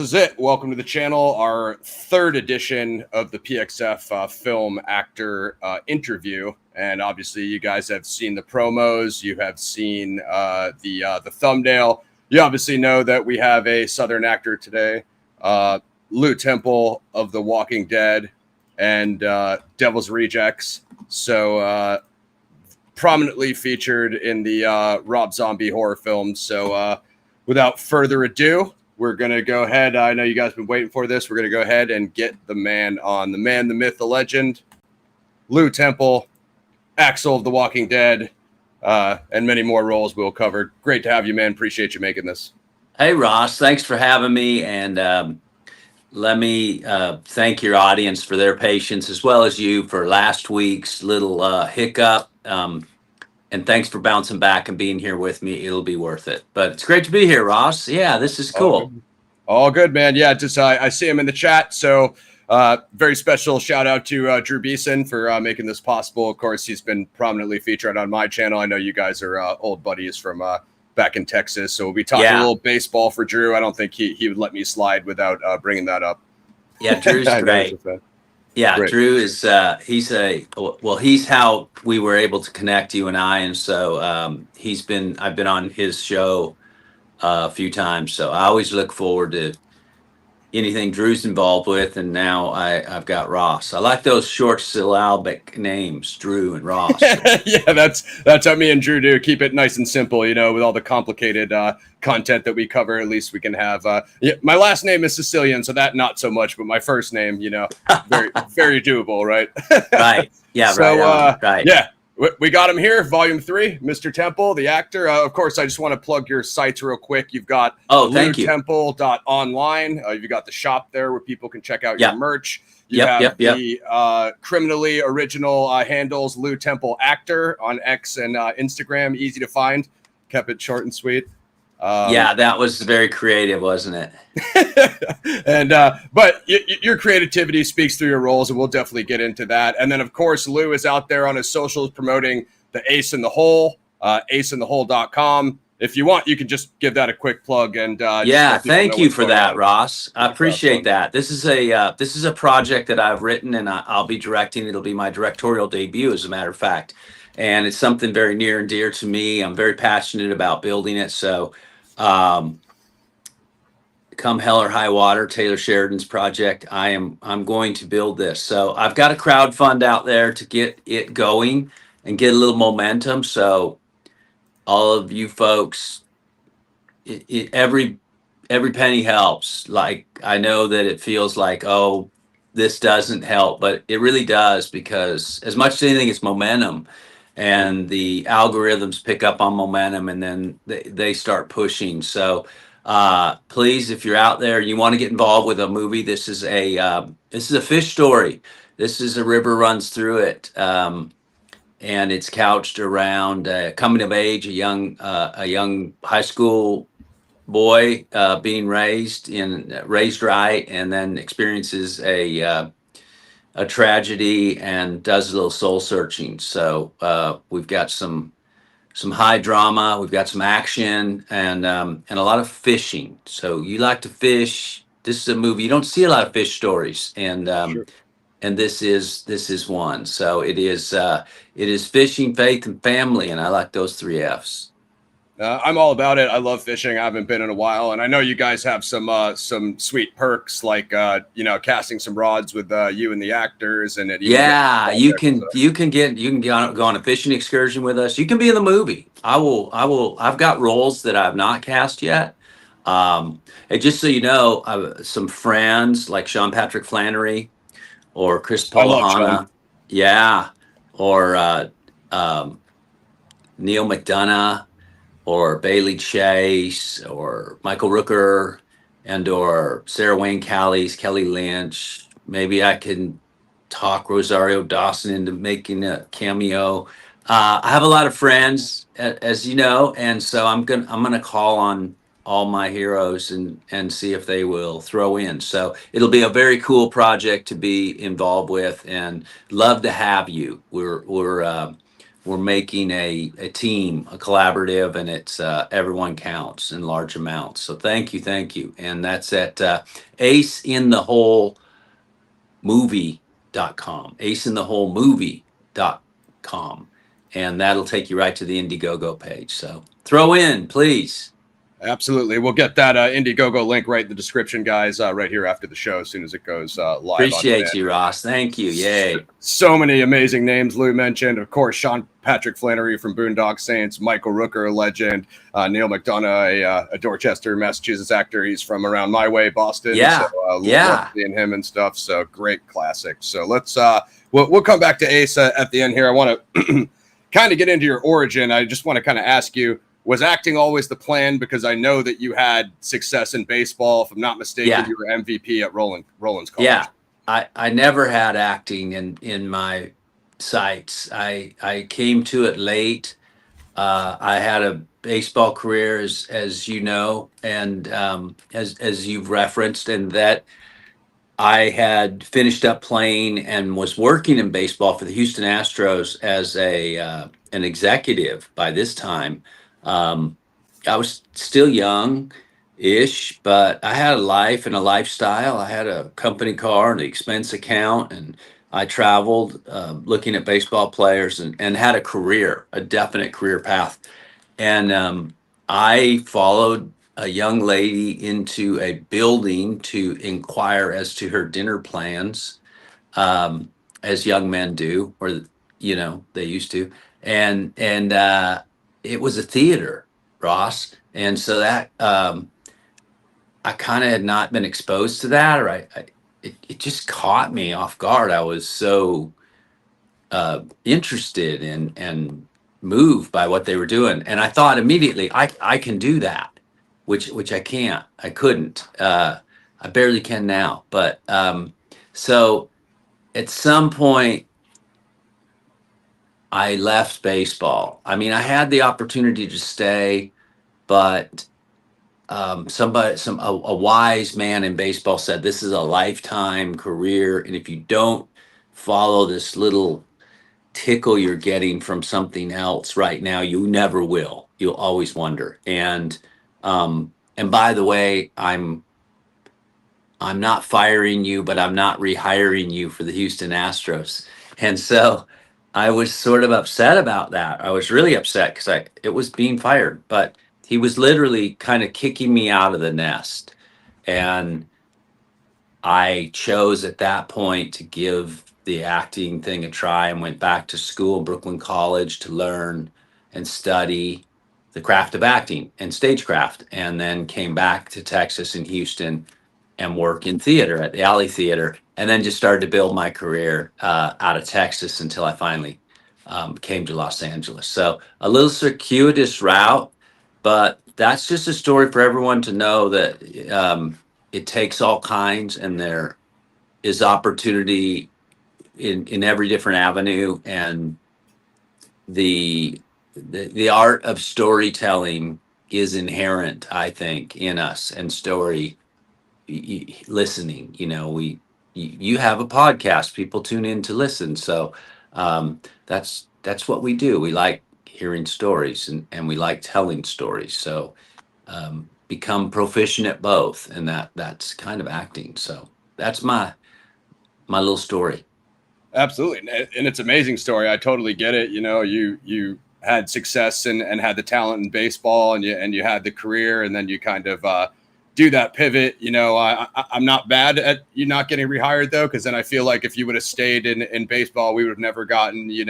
This is it. Welcome to the channel, our third edition of the PXF film actor interview. And obviously, you guys have seen the promos. You have seen the thumbnail. You obviously know that we have a Southern actor today, Lew Temple of The Walking Dead and Devil's Rejects. So prominently featured in the Rob Zombie horror film. So without further ado, we're going to go ahead. I know you guys have been waiting for this. We're going to go ahead and get the man on. The man, the myth, the legend, Lew Temple, Axel of The Walking Dead, and many more roles we'll cover. Great to have you, man. Appreciate you making this. Hey, Ross. Thanks for having me. And let me thank your audience for their patience, as well as you for last week's little hiccup. And thanks for bouncing back and being here with me. It'll be worth it. But it's great to be here, Ross. Yeah, this is cool. All good, man. Yeah, just I see him in the chat. So very special shout out to Drew Beeson for making this possible. Of course, he's been prominently featured on my channel. I know you guys are old buddies from back in Texas. So we'll be talking a little baseball for Drew. I don't think he would let me slide without bringing that up. Yeah, Drew's great. Yeah, great. Drew is he's how we were able to connect, you and I, and so I've been on his show a few times, so I always look forward to anything Drew's involved with, and now I've got Ross. I like those short syllabic names, Drew and Ross. Yeah, that's how me and Drew do. Keep it nice and simple, you know, with all the complicated content that we cover. At least we can have my last name is Sicilian, so that not so much, but my first name, you know, very doable, right? Right. Yeah, so, right. Yeah. We got him here, Volume 3, Mr. Temple, the actor. Of course, I just want to plug your sites real quick. You've got lewtemple.online. You've got the shop there where people can check out your merch. You have the criminally original handles, Lew Temple Actor on X and Instagram. Easy to find. Kept it short and sweet. Yeah, that was very creative, wasn't it? And but your creativity speaks through your roles, and we'll definitely get into that. And then, of course, Lew is out there on his socials promoting the Ace in the Hole, aceinthehole.com. If you want, you can just give that a quick plug. And yeah, thank you for that, Ross. I appreciate that. This is a project that I've written, and I'll be directing. It'll be my directorial debut, as a matter of fact. And it's something very near and dear to me. I'm very passionate about building it. So come hell or high water, Taylor Sheridan's project, I'm going to build this. So I've got a crowdfund out there to get it going and get a little momentum. So all of you folks, every penny helps. Like, I know that it feels like, oh, this doesn't help, but it really does, because as much as anything, it's momentum. And the algorithms pick up on momentum, and then they start pushing. So please, if you're out there, you want to get involved with a movie, this is a fish story. This is a river runs through it, and it's couched around coming of age, a young high school boy being raised right, and then experiences a tragedy and does a little soul searching. So we've got some high drama, we've got some action, and a lot of fishing. So you like to fish. This is a movie, you don't see a lot of fish stories, and sure. And this is one. So it is fishing, faith, and family, and I like those 3 F's. I'm all about it. I love fishing. I haven't been in a while, and I know you guys have some sweet perks, like you know, casting some rods with you and the actors, and you can go on a fishing excursion with us. You can be in the movie. I've got roles that I've not cast yet. And just so you know, some friends like Sean Patrick Flannery or Chris Polahana, or Neil McDonough, or Bailey Chase, or Michael Rooker, or Sarah Wayne Callies, Kelly Lynch. Maybe I can talk Rosario Dawson into making a cameo. I have a lot of friends, as you know, and so I'm gonna call on all my heroes and see if they will throw in. So it'll be a very cool project to be involved with, and love to have you. we're making a team, a collaborative, and it's everyone counts in large amounts. So thank you, and that's at aceintheholemovie.com, aceintheholemovie.com, and that'll take you right to the Indiegogo page. So throw in, please. Absolutely. We'll get that Indiegogo link right in the description, guys, right here after the show as soon as it goes live. Appreciate you, Ross. Thank you. Yay. So many amazing names Lew mentioned. Of course, Sean Patrick Flannery from Boondock Saints, Michael Rooker, a legend, Neil McDonough, a Dorchester, Massachusetts actor. He's from around my way, Boston. Yeah. So, love seeing him and stuff. So great classic. So let's we'll come back to Ace at the end here. I want to kind of get into your origin. I just want to kind of ask you, was acting always the plan? Because I know that you had success in baseball. If I'm not mistaken, you were MVP at Rollins College. Yeah, I never had acting in my sights. I came to it late. I had a baseball career, as you know, and as you've referenced, and that I had finished up playing and was working in baseball for the Houston Astros as an executive by this time. I was still young-ish, but I had a life and a lifestyle. I had a company car and an expense account, and I traveled looking at baseball players and had a career, a definite career path. And I followed a young lady into a building to inquire as to her dinner plans, as young men do, or they used to, and it was a theater, Ross, and so that I kind of had not been exposed to that, or it just caught me off guard. I was so interested in and moved by what they were doing, and I thought immediately, I can do that, which I can't. I couldn't. I barely can now, but so at some point I left baseball. I mean, I had the opportunity to stay, but a wise man in baseball said, this is a lifetime career, and if you don't follow this little tickle you're getting from something else right now, you never will. You'll always wonder. And by the way, I'm not firing you, but I'm not rehiring you for the Houston Astros. And so I was sort of upset about that. I was really upset because it was being fired, but he was literally kind of kicking me out of the nest. And I chose at that point to give the acting thing a try and went back to school, Brooklyn College, to learn and study the craft of acting and stagecraft, and then came back to Texas and Houston and work in theater at the Alley Theater, and then just started to build my career out of Texas until I finally came to Los Angeles. So a little circuitous route, but that's just a story for everyone to know that it takes all kinds, and there is opportunity in every different avenue, and the art of storytelling is inherent, I think, in us, and story listening. You have a podcast, people tune in to listen, so that's what we do. We like hearing stories, and we like telling stories, so become proficient at both, and that's kind of acting. So that's my little story. Absolutely, and it's an amazing story. I totally get it. You had success and had the talent in baseball, and you had the career, and then you kind of do that pivot. I'm not bad at you not getting rehired though, because then I feel like if you would have stayed in baseball, we would have never gotten the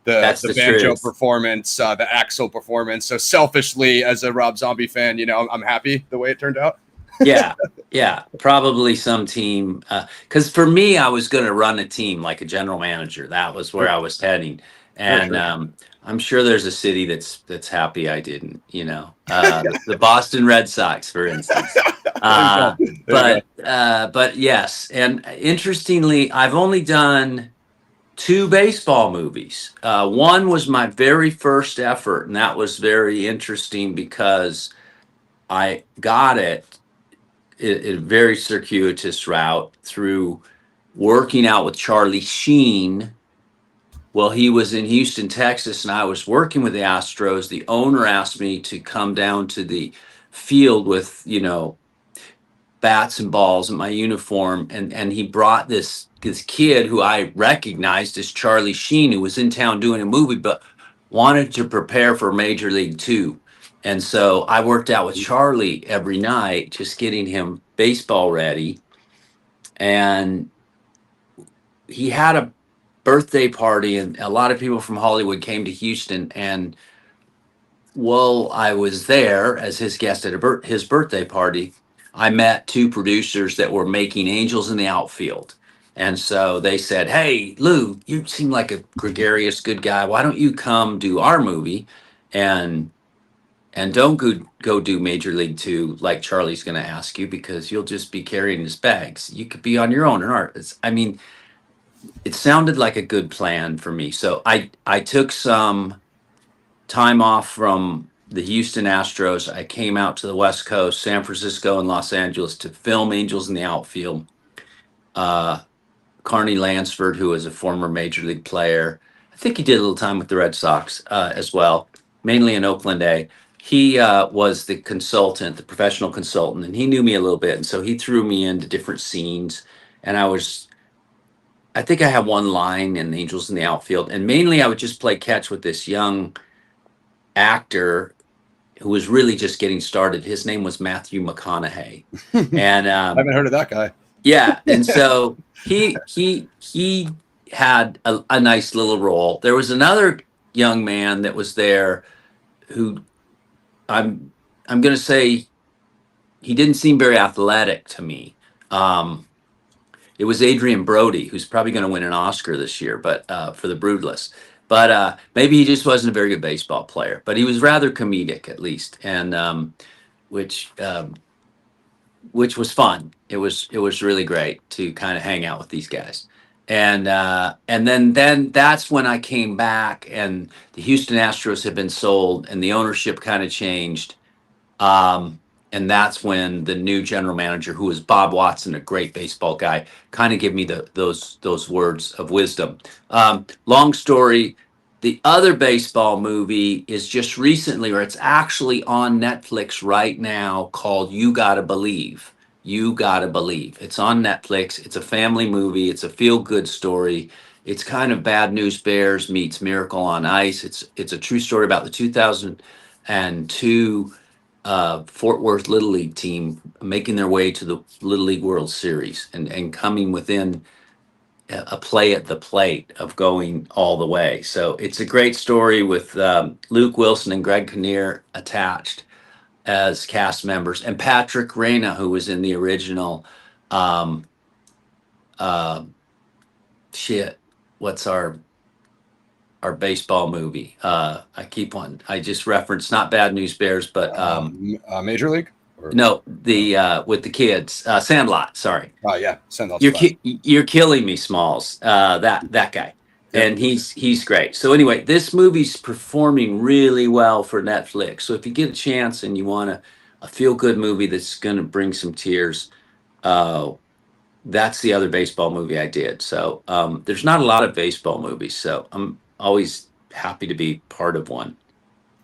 banjo truth. performance, the Axel performance. So selfishly, as a Rob Zombie fan, I'm happy the way it turned out. Yeah, probably some team. Because for me, I was going to run a team like a general manager. That was where I was heading, and I'm sure there's a city that's happy I didn't. The Boston Red Sox, for instance. But yes, and interestingly, I've only done 2 baseball movies. One was my very first effort, and that was very interesting because I got it a very circuitous route through working out with Charlie Sheen Well, he was in Houston, Texas, and I was working with the Astros. The owner asked me to come down to the field with, bats and balls in my uniform, and he brought this kid who I recognized as Charlie Sheen, who was in town doing a movie, but wanted to prepare for Major League Two. And so I worked out with Charlie every night, just getting him baseball ready. And he had a birthday party, and a lot of people from Hollywood came to Houston. And while I was there as his guest at his birthday party, I met two producers that were making Angels in the Outfield. And so they said, "Hey, Lew, you seem like a gregarious, good guy. Why don't you come do our movie, and don't go do Major League Two like Charlie's going to ask you, because you'll just be carrying his bags. You could be on your own and art." I mean, it sounded like a good plan for me. So I took some time off from the Houston Astros. I came out to the West Coast, San Francisco and Los Angeles, to film Angels in the Outfield. Carney Lansford, who was a former major league player, I think he did a little time with the Red Sox as well, mainly in Oakland A. He was the consultant, the professional consultant, and he knew me a little bit. And so he threw me into different scenes. And I think I had one line in Angels in the Outfield. And mainly I would just play catch with this young actor who was really just getting started. His name was Matthew McConaughey. And I haven't heard of that guy. yeah, and so he had a nice little role. There was another young man that was there who I'm going to say he didn't seem very athletic to me. It was Adrian Brody, who's probably going to win an Oscar this year, but for The Broodless. But maybe he just wasn't a very good baseball player. But he was rather comedic, at least, and which was fun. It was really great to kind of hang out with these guys. And then that's when I came back, and the Houston Astros had been sold, and the ownership kind of changed. And that's when the new general manager, who was Bob Watson, a great baseball guy, kind of gave me those words of wisdom. Long story. The other baseball movie is just recently, or it's actually on Netflix right now, called You Gotta Believe. You Gotta Believe. It's on Netflix. It's a family movie. It's a feel-good story. It's kind of Bad News Bears meets Miracle on Ice. It's a true story about the 2002 Fort Worth Little League team making their way to the Little League World Series and coming within a play at the plate of going all the way. So it's a great story with Luke Wilson and Greg Kinnear attached as cast members, and Patrick Reyna, who was in the original. Um, uh, what's our baseball movie? I just referenced not Bad News Bears, but Major League? no, the with the kids, Sandlot. Sorry. Oh yeah, Sandlot's You're killing me, Smalls. That guy, Yep. and he's great. So anyway, this movie's performing really well for Netflix. So if you get a chance and you want a feel good movie that's going to bring some tears, that's the other baseball movie I did. So there's not a lot of baseball movies, so I'm always happy to be part of one.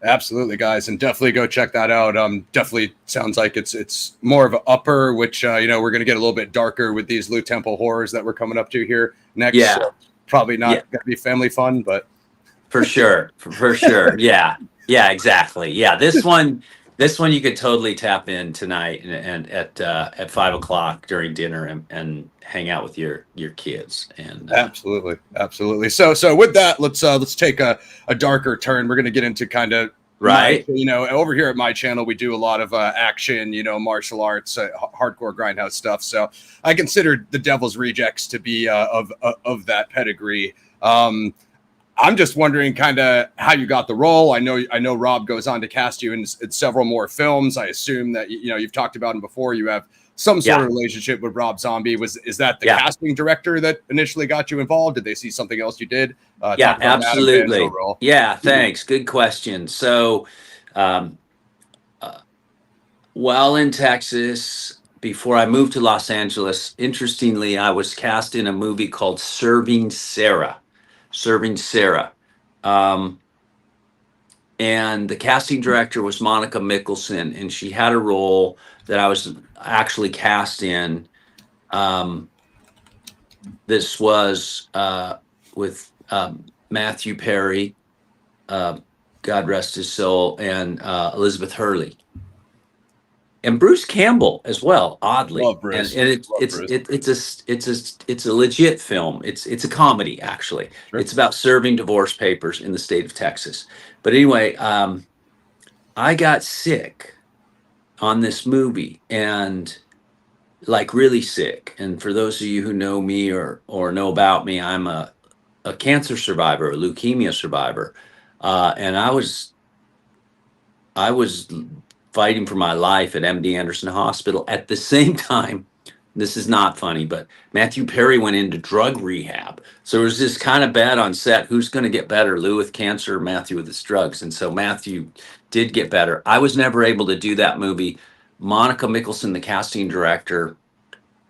Absolutely, guys, and definitely go check that out. Definitely sounds like it's more of an upper, which we're going to get a little bit darker with these Lew Temple horrors that we're coming up to here next. Yeah, so probably not going to be family fun, but for sure, for sure. Yeah, exactly. Yeah, this one you could totally tap in tonight and at 5 o'clock during dinner and hang out with your kids. And absolutely. So with that, let's take a darker turn. We're going to get into kind of right. Over here at my channel, we do a lot of action, martial arts, hardcore grindhouse stuff. So I consider the Devil's Rejects to be of that pedigree. I'm just wondering kind of how you got the role. I know Rob goes on to cast you in several more films. I assume that you've talked about him before. You have some sort of relationship with Rob Zombie. Is that the casting director that initially got you involved? Did they see something else you did? Yeah, absolutely. Yeah, thanks. Good question. So, while in Texas, before I moved to Los Angeles, interestingly, I was cast in a movie called Serving Sarah. serving Sarah. And the casting director was Monica Mickelson, and she had a role that I was actually cast in. This was with Matthew Perry, God rest his soul, and Elizabeth Hurley, and Bruce Campbell as well. Oddly, Love Bruce. and it's a legit film. It's a comedy actually. Sure. It's about serving divorce papers in the state of Texas. But anyway, I got sick on this movie, and like really sick. And for those of you who know me or know about me, I'm a cancer survivor, a leukemia survivor, and I was fighting for my life at MD Anderson Hospital. At the same time, this is not funny, but Matthew Perry went into drug rehab. So it was this kind of bet on set, who's going to get better, Lew with cancer or Matthew with his drugs? And so Matthew did get better. I was never able to do that movie. Monica Mickelson, the casting director,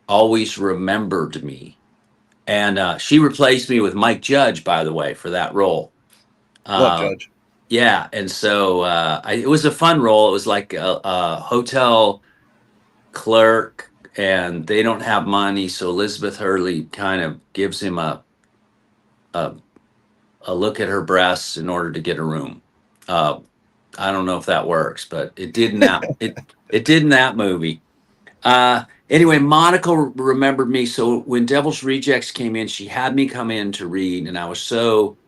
always remembered me. And she replaced me with Mike Judge, by the way, for that role. Love Judge. Yeah, and so it was a fun role. It was like a hotel clerk, and they don't have money, so Elizabeth Hurley kind of gives him a look at her breasts in order to get a room. I don't know if that works, but it did in that it did in that movie. Anyway, Monica remembered me. So when Devil's Rejects came in, she had me come in to read, and I was so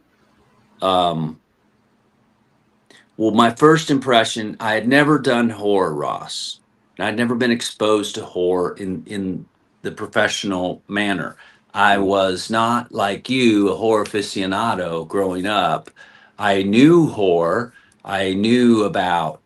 well, my first impression, I had never done horror, Ross. I'd never been exposed to horror in the professional manner. I was not like you, a horror aficionado growing up. I knew horror. I knew about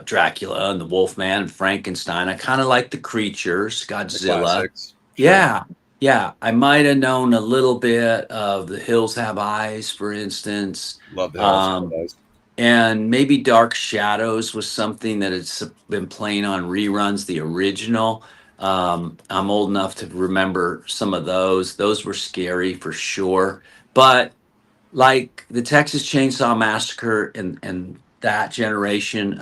Dracula and the Wolfman and Frankenstein. I kind of liked the creatures, Godzilla. Classics. Sure. Yeah. I might have known a little bit of The Hills Have Eyes, for instance. Love The Hills Have Eyes. And maybe Dark Shadows was something that it's been playing on reruns, the original. I'm old enough to remember some of those. Those were scary for sure. But like the Texas Chainsaw Massacre and that generation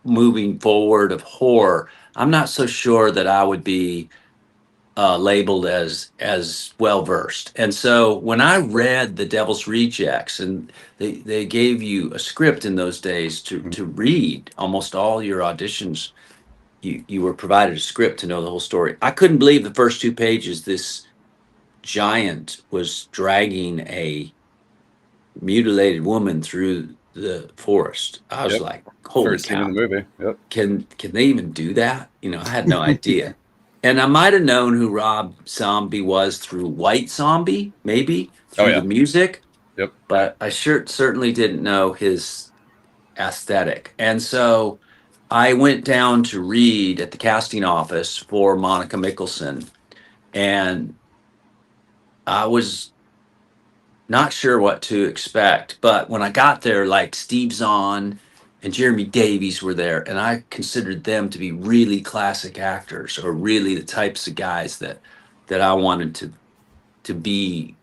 moving forward of horror, I'm not so sure that I would be labeled as well versed. And so when I read The Devil's Rejects, and they gave you a script in those days to read almost all your auditions, you were provided a script to know the whole story. I couldn't believe the first 2 pages this giant was dragging a mutilated woman through the forest. I was like, holy First cow. scene in the movie. Yep. Can they even do that? I had no idea. And I might have known who Rob Zombie was through White Zombie, maybe through the music. Yep. But I certainly didn't know his aesthetic. And so I went down to read at the casting office for Monica Mickelson, and I was not sure what to expect. But when I got there, like Steve Zahn and Jeremy Davies were there, and I considered them to be really classic actors, or really the types of guys that I wanted to be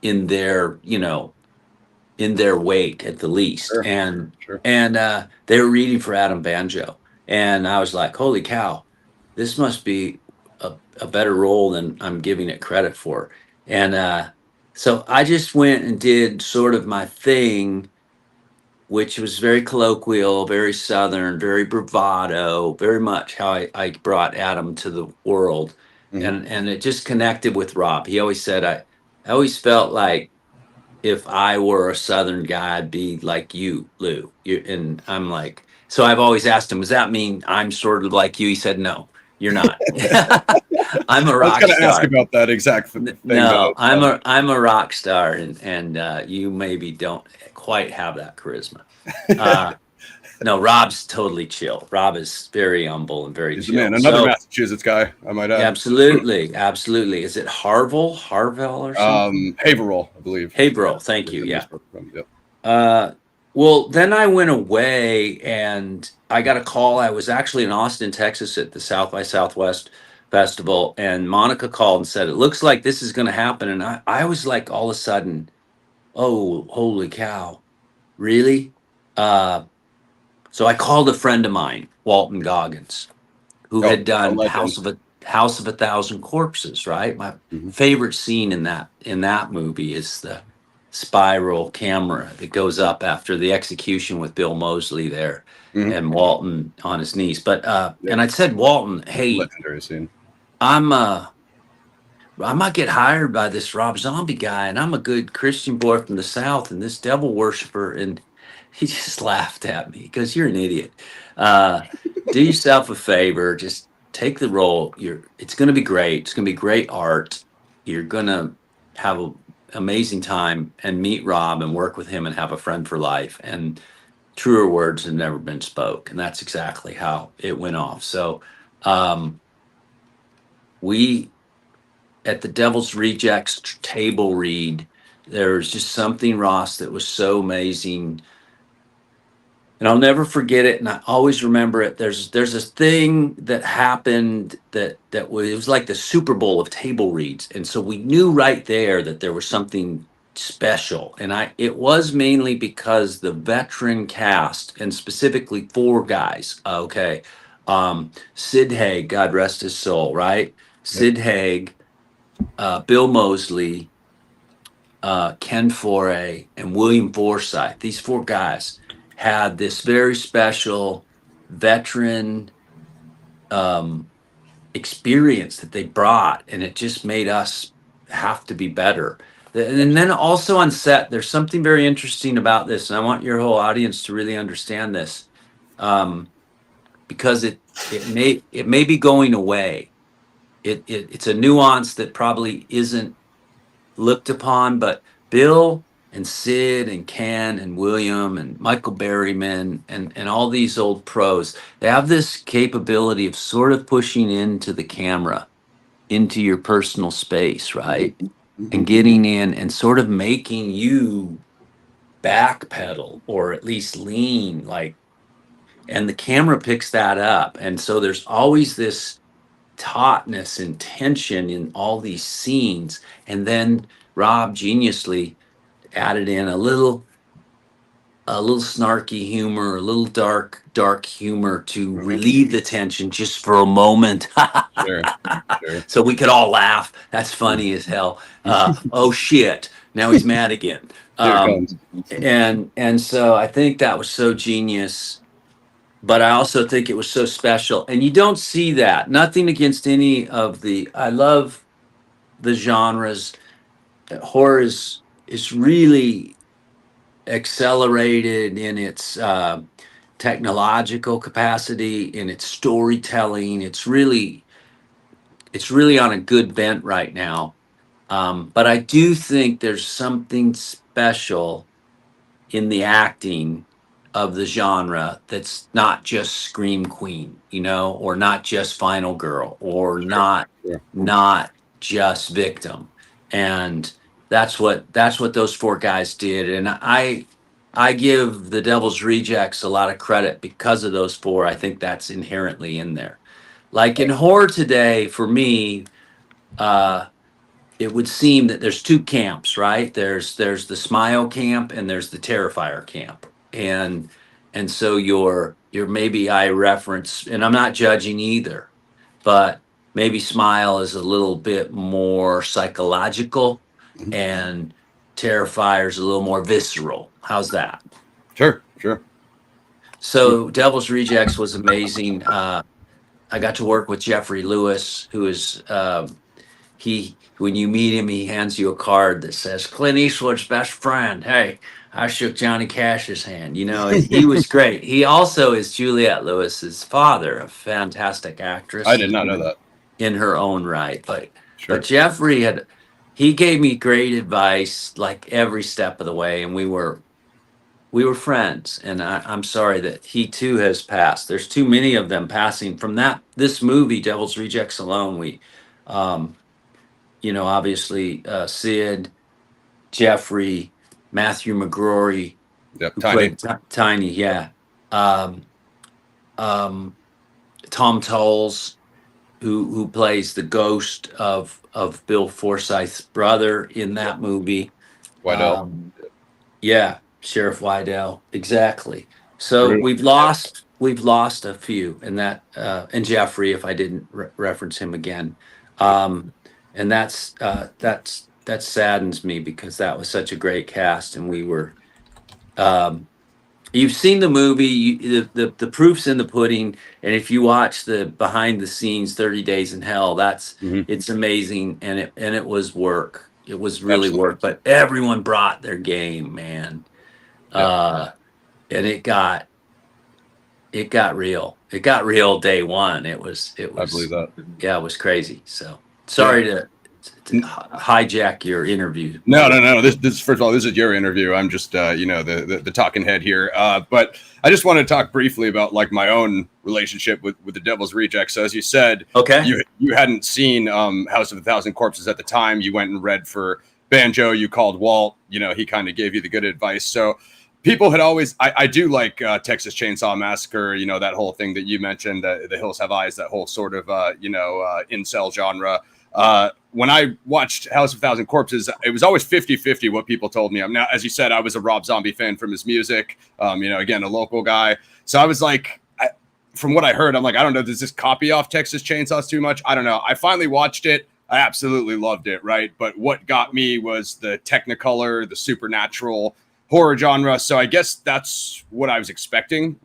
in their, in their wake at the least. Sure. And Sure. and they were reading for Adam Banjo, and I was like, holy cow, this must be a better role than I'm giving it credit for. And so I just went and did sort of my thing, which was very colloquial, very Southern, very bravado, very much how I brought Adam to the world. Mhm. And it just connected with Rob. He always said, I always felt like if I were a Southern guy, I'd be like you, Lew. And I'm like, so I've always asked him, does that mean I'm sort of like you? He said, no, you're not. I'm a rock star. I was going to ask about that exact thing. No, I'm a rock star, and you maybe don't quite have that charisma. No, Rob's totally chill. Rob is very humble and very chill. Man, another Massachusetts guy, I might add. Absolutely. Is it Harville or something? Haverhill, I believe. Haverhill, thank you. Yeah. Yep. Well, then I went away, and I got a call. I was actually in Austin, Texas at the South by Southwest Festival, and Monica called and said, it looks like this is going to happen. And I was like, all of a sudden, oh, holy cow, really? Uh, so I called a friend of mine, Walton Goggins, who Oh, had a done legend. House of a Thousand Corpses, right? My Mhm. favorite scene in that movie is the spiral camera that goes up after the execution with Bill Moseley there Mhm. and Walton on his knees. But Yep. and I said, Walton, hey, Legendary scene. I'm I might get hired by this Rob Zombie guy, and I'm a good Christian boy from the South, and this devil worshiper. And he just laughed at me because you're an idiot. Uh, do yourself a favor, just take the role. It's going to be great. It's going to be great art. You're going to have an amazing time and meet Rob and work with him and have a friend for life. And truer words have never been spoke. And that's exactly how it went off. So, um, we at the Devil's Rejects table read, there was just something, Ross, that was so amazing. And I'll never forget it. And I always remember it. There's this thing that happened that was, it was like the Super Bowl of table reads. And so we knew right there that there was something special. And it was mainly because the veteran cast, and specifically four guys, okay. Sid Haig, God rest his soul, right? Yep. Sid Haig, Bill Moseley, Ken Foray, and William Forsythe. These four guys had this very special veteran um, experience that they brought, and it just made us have to be better. And then also on set, there's something very interesting about this, and I want your whole audience to really understand this, because it may be going away. It's a nuance that probably isn't looked upon, but Bill and Sid and Ken and William and Michael Berryman and all these old pros, they have this capability of sort of pushing into the camera, into your personal space, right? And Mhm. getting in and sort of making you backpedal or at least lean, like, and the camera picks that up. And so there's always this tautness and tension in all these scenes. And then Rob geniusly added in a little snarky humor, a little dark humor to Mhm. relieve the tension just for a moment. Sure. Sure. So we could all laugh. That's Mhm. funny as hell. Oh shit. Now he's mad again. Here it Um, comes. and so I think that was so genius, but I also think it was so special. And you don't see that. Nothing against any of I love the genres. Horror is really accelerated in its technological capacity, in its storytelling. It's really on a good bent right now. But I do think there's something special in the acting of the genre that's not just Scream Queen, or not just Final Girl, or Sure. Sure. not just Victim. And that's what those four guys did. And I give the Devil's Rejects a lot of credit because of those four. I think that's inherently in there. Like in horror today, for me, uh, it would seem that there's two camps, right? There's the smile camp and there's the terrifier camp. And so your maybe I reference, and I'm not judging either, but maybe smile is a little bit more psychological Mhm. and terrifier is a little more visceral. How's that? Sure. Sure. So Devil's Rejects was amazing. I got to work with Jeffrey Lewis, who is he when you meet him, he hands you a card that says Clint Eastwood's best friend. Hey, I shook Johnny Cash's hand. He was great. He also is Juliette Lewis's father, a fantastic I actress did not know that. in her own right. But Sure. Jeffrey he gave me great advice like every step of the way, and we were friends. And I'm sorry that he too has passed. There's too many of them passing from this movie, Devil's Rejects alone. Um, obviously Sid, Jeffrey, Matthew McGrory, Yep. who Tiny. played Tiny, yeah. Um, um, Tom Tolles, who plays the ghost of Bill Forsythe's brother in Yep. that movie. White L. Um, Yeah, Sheriff Wydell, exactly. So Brutal. we've lost a few, and that and Jeffrey, if I didn't reference him again, um, and that saddens me because that was such a great cast, and we were. Um, you've seen the movie, the proof's in the pudding, and if you watch the behind the scenes 30 Days in Hell, Mhm. it's amazing, and it was work. It was really Absolutely. work, but everyone brought their game, man. Yeah, uh and it got real. It got real day one. it I believe was that. Yeah, it was crazy. So Yeah. sorry to hijack your interview, No, brother. no, no. This first of all, this is your interview. I'm just, the talking head here. But I just want to talk briefly about like my own relationship with the Devil's Rejects. So as you said, Okay. you hadn't seen House of a Thousand Corpses at the time. You went and read for Banjo. You called Walt. He kind of gave you the good advice. So people had always, I do like Texas Chainsaw Massacre. That whole thing that you mentioned, the Hills Have Eyes, that whole sort of incel genre. When I watched House of a Thousand Corpses, it was always 50-50 what people told me. Now, as you said, I was a Rob Zombie fan from his music, again, a local guy. So I was like, from what I heard, I'm like, I don't know, does this copy off Texas Chainsaws too much? I don't know. I finally watched it. I absolutely loved it, right? But what got me was the Technicolor, the supernatural horror genre. So I guess that's what I was expecting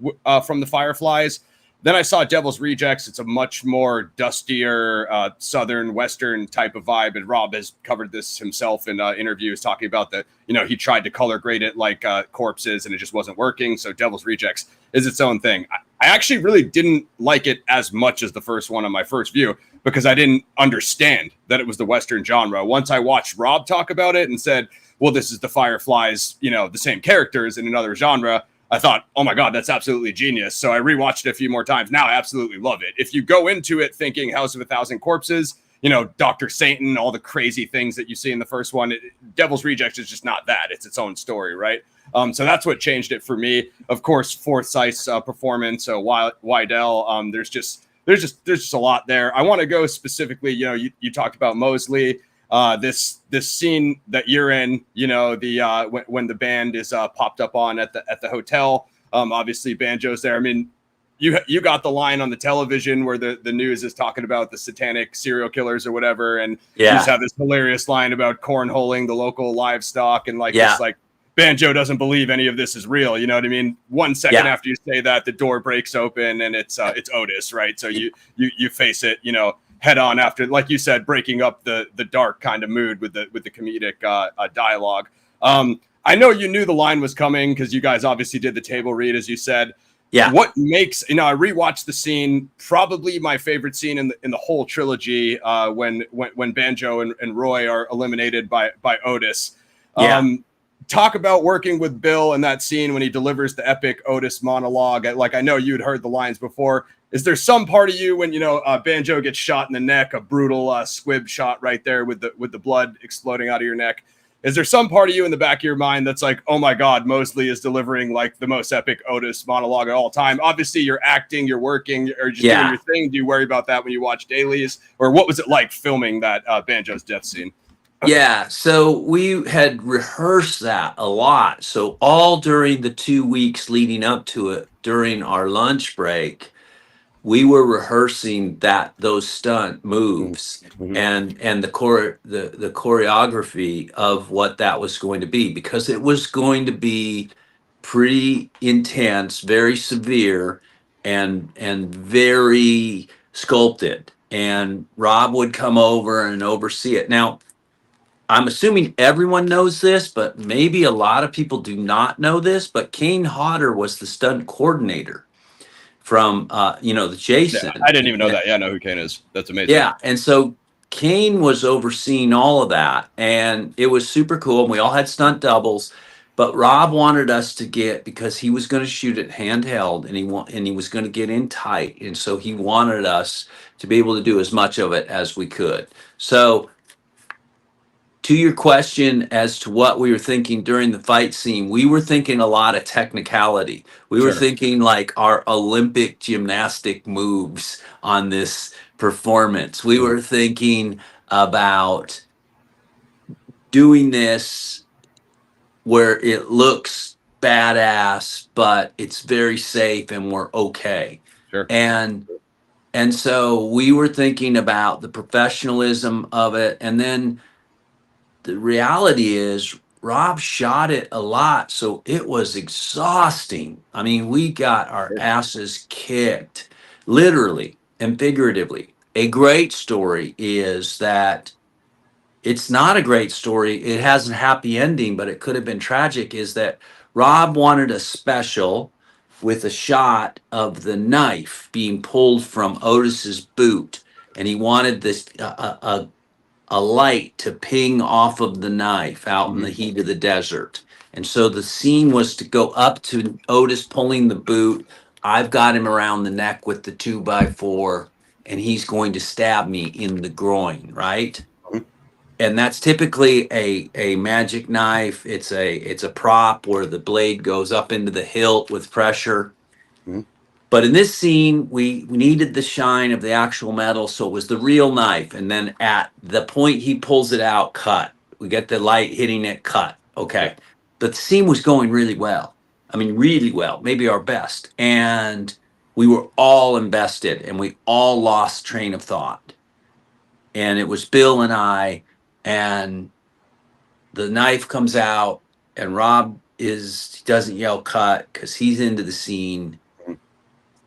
from the Fireflies. Then I saw Devil's Rejects. It's a much more dustier, Southern Western type of vibe. And Rob has covered this himself in interviews, talking about that, he tried to color grade it like corpses and it just wasn't working. So Devil's Rejects is its own thing. I actually really didn't like it as much as the first one on my first view because I didn't understand that it was the Western genre. Once I watched Rob talk about it and said, well, this is the Fireflies, the same characters in another genre, I thought, oh my God, that's absolutely genius. So I rewatched it a few more times. Now I absolutely love it. If you go into it thinking House of a Thousand Corpses, Dr. Satan, all the crazy things that you see in the first one, Devil's Rejects is just not that. It's its own story, right? So that's what changed it for me. Of course, Forsyth's performance, Wydell, there's just a lot there. I want to go specifically, you talked about Mosley. This scene that you're in, when the band is popped up on at the hotel. Obviously Banjo's there. I mean, you got the line on the television where the news is talking about the satanic serial killers or whatever, and you just have this hilarious line about cornholing the local livestock and this like Banjo doesn't believe any of this is real. You know what I mean? 1 second after you say that, the door breaks open and it's Otis, right? So you face it, head on after, like you said, breaking up the dark kind of mood with the comedic dialogue. I know you knew the line was coming because you guys obviously did the table read, as you said. Yeah. What makes, I rewatched the scene, probably my favorite scene in the whole trilogy, when Banjo and Roy are eliminated by Otis. Talk about working with Bill in that scene when he delivers the epic Otis monologue. Like, I know you'd heard the lines before. Is there some part of you when Banjo gets shot in the neck, a brutal squib shot right there with the blood exploding out of your neck? Is there some part of you in the back of your mind that's like, oh my God, Mosley is delivering like the most epic Otis monologue of all time? Obviously, you're acting, you're working, or just doing your thing. Do you worry about that when you watch dailies, or what was it like filming that Banjo's death scene? Yeah, so we had rehearsed that a lot. So all during the 2 weeks leading up to it, during our lunch break, we were rehearsing those stunt moves and the choreography of what that was going to be, because it was going to be pretty intense, very severe, and very sculpted. And Rob would come over and oversee it. Now, I'm assuming everyone knows this, but maybe a lot of people do not know this, but Kane Hodder was the stunt coordinator from the Yeah, Jason. I didn't even know that. Yeah, I know who Kane is. That's amazing. Yeah, and so Kane was overseeing all of that, and it was super cool. And we all had stunt doubles, but Rob wanted us to get, because he was going to shoot it handheld, and he was going to get in tight, and so he wanted us to be able to do as much of it as we could. So, to your question as to what we were thinking during the fight scene, we were thinking a lot of technicality. We were thinking like our Olympic gymnastic moves on this performance. We were thinking about doing this where it looks badass, but it's very safe and we're okay. Sure. And so we were thinking about the professionalism of it. And then the reality is Rob shot it a lot, so it was exhausting. I mean, we got our asses kicked, literally and figuratively. A great story is that it's not a great story. It has a happy ending, but it could have been tragic. Is that Rob wanted a special with a shot of the knife being pulled from Otis's boot, and he wanted this a light to ping off of the knife out in the heat of the desert. And so the scene was to go up to Otis pulling the boot. I've got him around the neck with the 2x4, and he's going to stab me in the groin, right? And that's typically a magic knife. It's a prop where the blade goes up into the hilt with pressure. But in this scene, we needed the shine of the actual metal, so it was the real knife. And then at the point he pulls it out, cut. We get the light hitting it, cut. Okay. But the scene was going really well. I mean, really well, maybe our best. And we were all invested and we all lost train of thought. And it was Bill and I, and the knife comes out, and Rob doesn't yell cut because he's into the scene.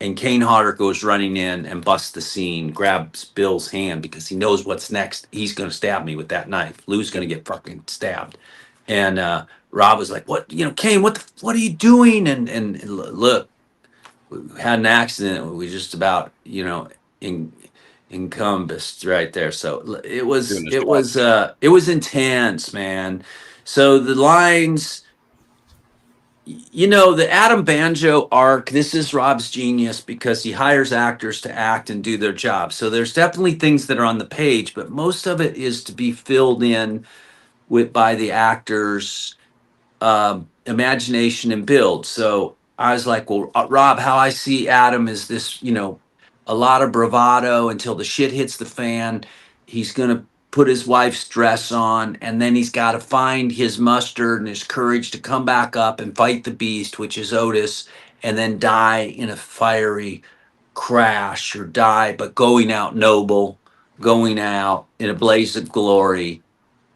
And Kane Hodder goes running in and busts the scene, grabs Bill's hand because he knows what's next. He's going to stab me with that knife. Lou's going to get fucking stabbed. And Rob was like, "What? You know, Kane, what are you doing?" And look, we had an accident. We just about, encompassed right there. So it was intense, man. So the lines. The Adam Banjo arc, this is Rob's genius because he hires actors to act and do their job. So there's definitely things that are on the page, but most of it is to be filled in by the actors' imagination and build. So I was like, well, Rob, how I see Adam is this, a lot of bravado until the shit hits the fan. He's going to put his wife's dress on, and then he's got to find his mustard and his courage to come back up and fight the beast, which is Otis, and then die in a fiery crash or die, but going out noble, going out in a blaze of glory,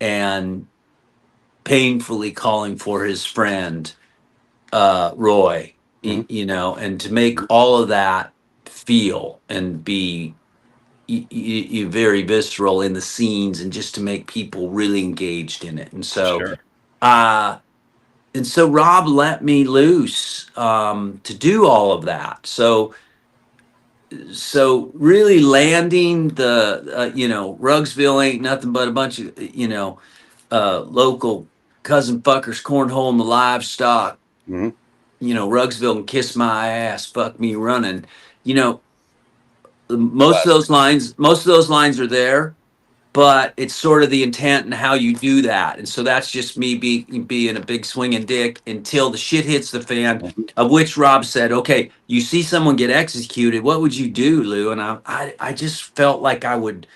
and painfully calling for his friend, Roy, and to make all of that feel and be very visceral in the scenes, and just to make people really engaged in it. And so Rob let me loose to do all of that. So really landing the Rugsville ain't nothing but a bunch of local cousin fuckers cornholing the livestock. Rugsville and kiss my ass, fuck me running. Most of those lines are there, but it's sort of the intent and how you do that. And so that's just me being a big swinging dick until the shit hits the fan, of which Rob said, okay, you see someone get executed, what would you do, Lou? And I just felt like I would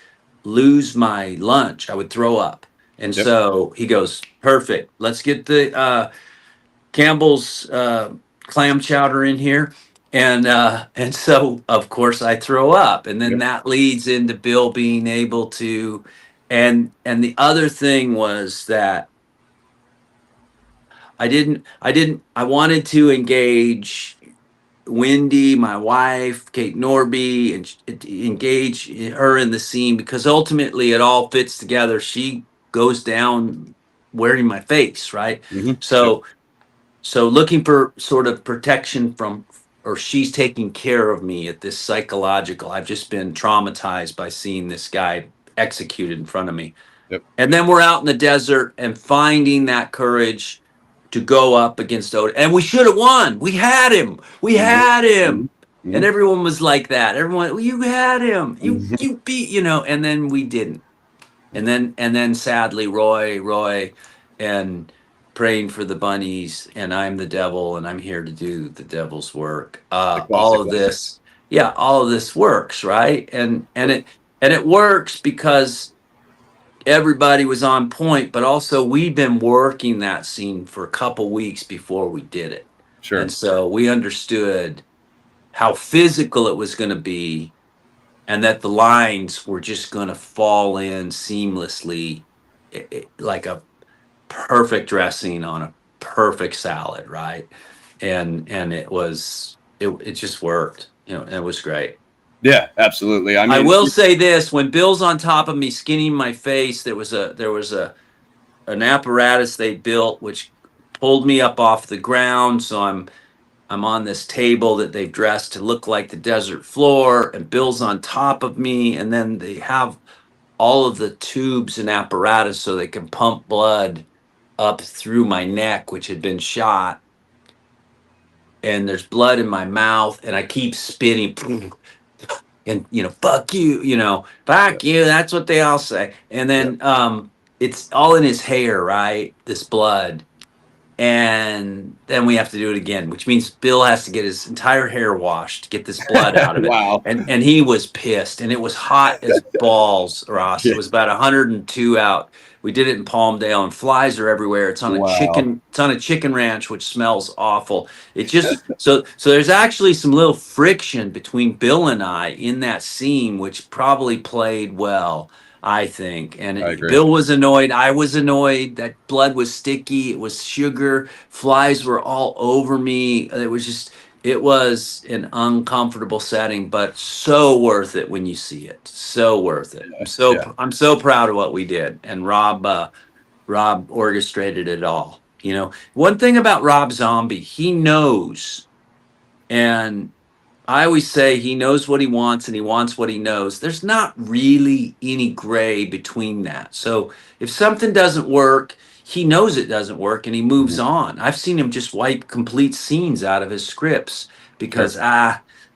lose my lunch. I would throw up. And so he goes, perfect. Let's get the Campbell's clam chowder in here. And so of course I throw up, and then that leads into Bill being able to, and the other thing was that I wanted to engage Wendy, my wife, Kate Norby, and engage her in the scene, because ultimately it all fits together. She goes down wearing my face, right? So looking for sort of protection from, or she's taking care of me at this psychological. I've just been traumatized by seeing this guy executed in front of me. And then we're out in the desert and finding that courage to go up against Otis. And we should have won. We had him. And everyone was like that. Everyone, well, you had him. You beat, and then we didn't. And then sadly, Roy, and praying for the bunnies, and I'm the devil, and I'm here to do the devil's work. All of this works, right? And it works because everybody was on point, but also we'd been working that scene for a couple weeks before we did it. Sure. And so we understood how physical it was going to be and that the lines were just going to fall in seamlessly, like a perfect dressing on a perfect salad, right? And it just worked. It was great. Yeah, absolutely. I I mean, will say this: when Bill's on top of me, skinning my face, there was a an apparatus they built which pulled me up off the ground. So I'm on this table that they've dressed to look like the desert floor, and Bill's on top of me, and then they have all of the tubes and apparatus so they can pump blood up through my neck, which had been shot. And there's blood in my mouth, and I keep spitting. And fuck you, yeah, fuck you. That's what they all say. And yeah. then it's all in his hair, right? This blood. And then we have to do it again, which means Bill has to get his entire hair washed to get this blood out of it. Wow. And he was pissed, and it was hot as balls, Ross. Yeah. It was about 102 out. We did it in Palmdale, and flies are everywhere. It's on a Wow. chicken ranch, which smells awful. It just so there's actually some little friction between Bill and I in that scene, which probably played well, I think. And I agree. Bill was annoyed. I was annoyed. That blood was sticky. It was sugar. Flies were all over me. It was an uncomfortable setting, but so worth it when you see it. So worth it. Yeah. Yeah. I'm so proud of what we did. And Rob orchestrated it all. One thing about Rob Zombie, he knows, and I always say he knows what he wants and he wants what he knows. There's not really any gray between that. So if something doesn't work, he knows it doesn't work and he moves Mhm. on. I've seen him just wipe complete scenes out of his scripts Sure. because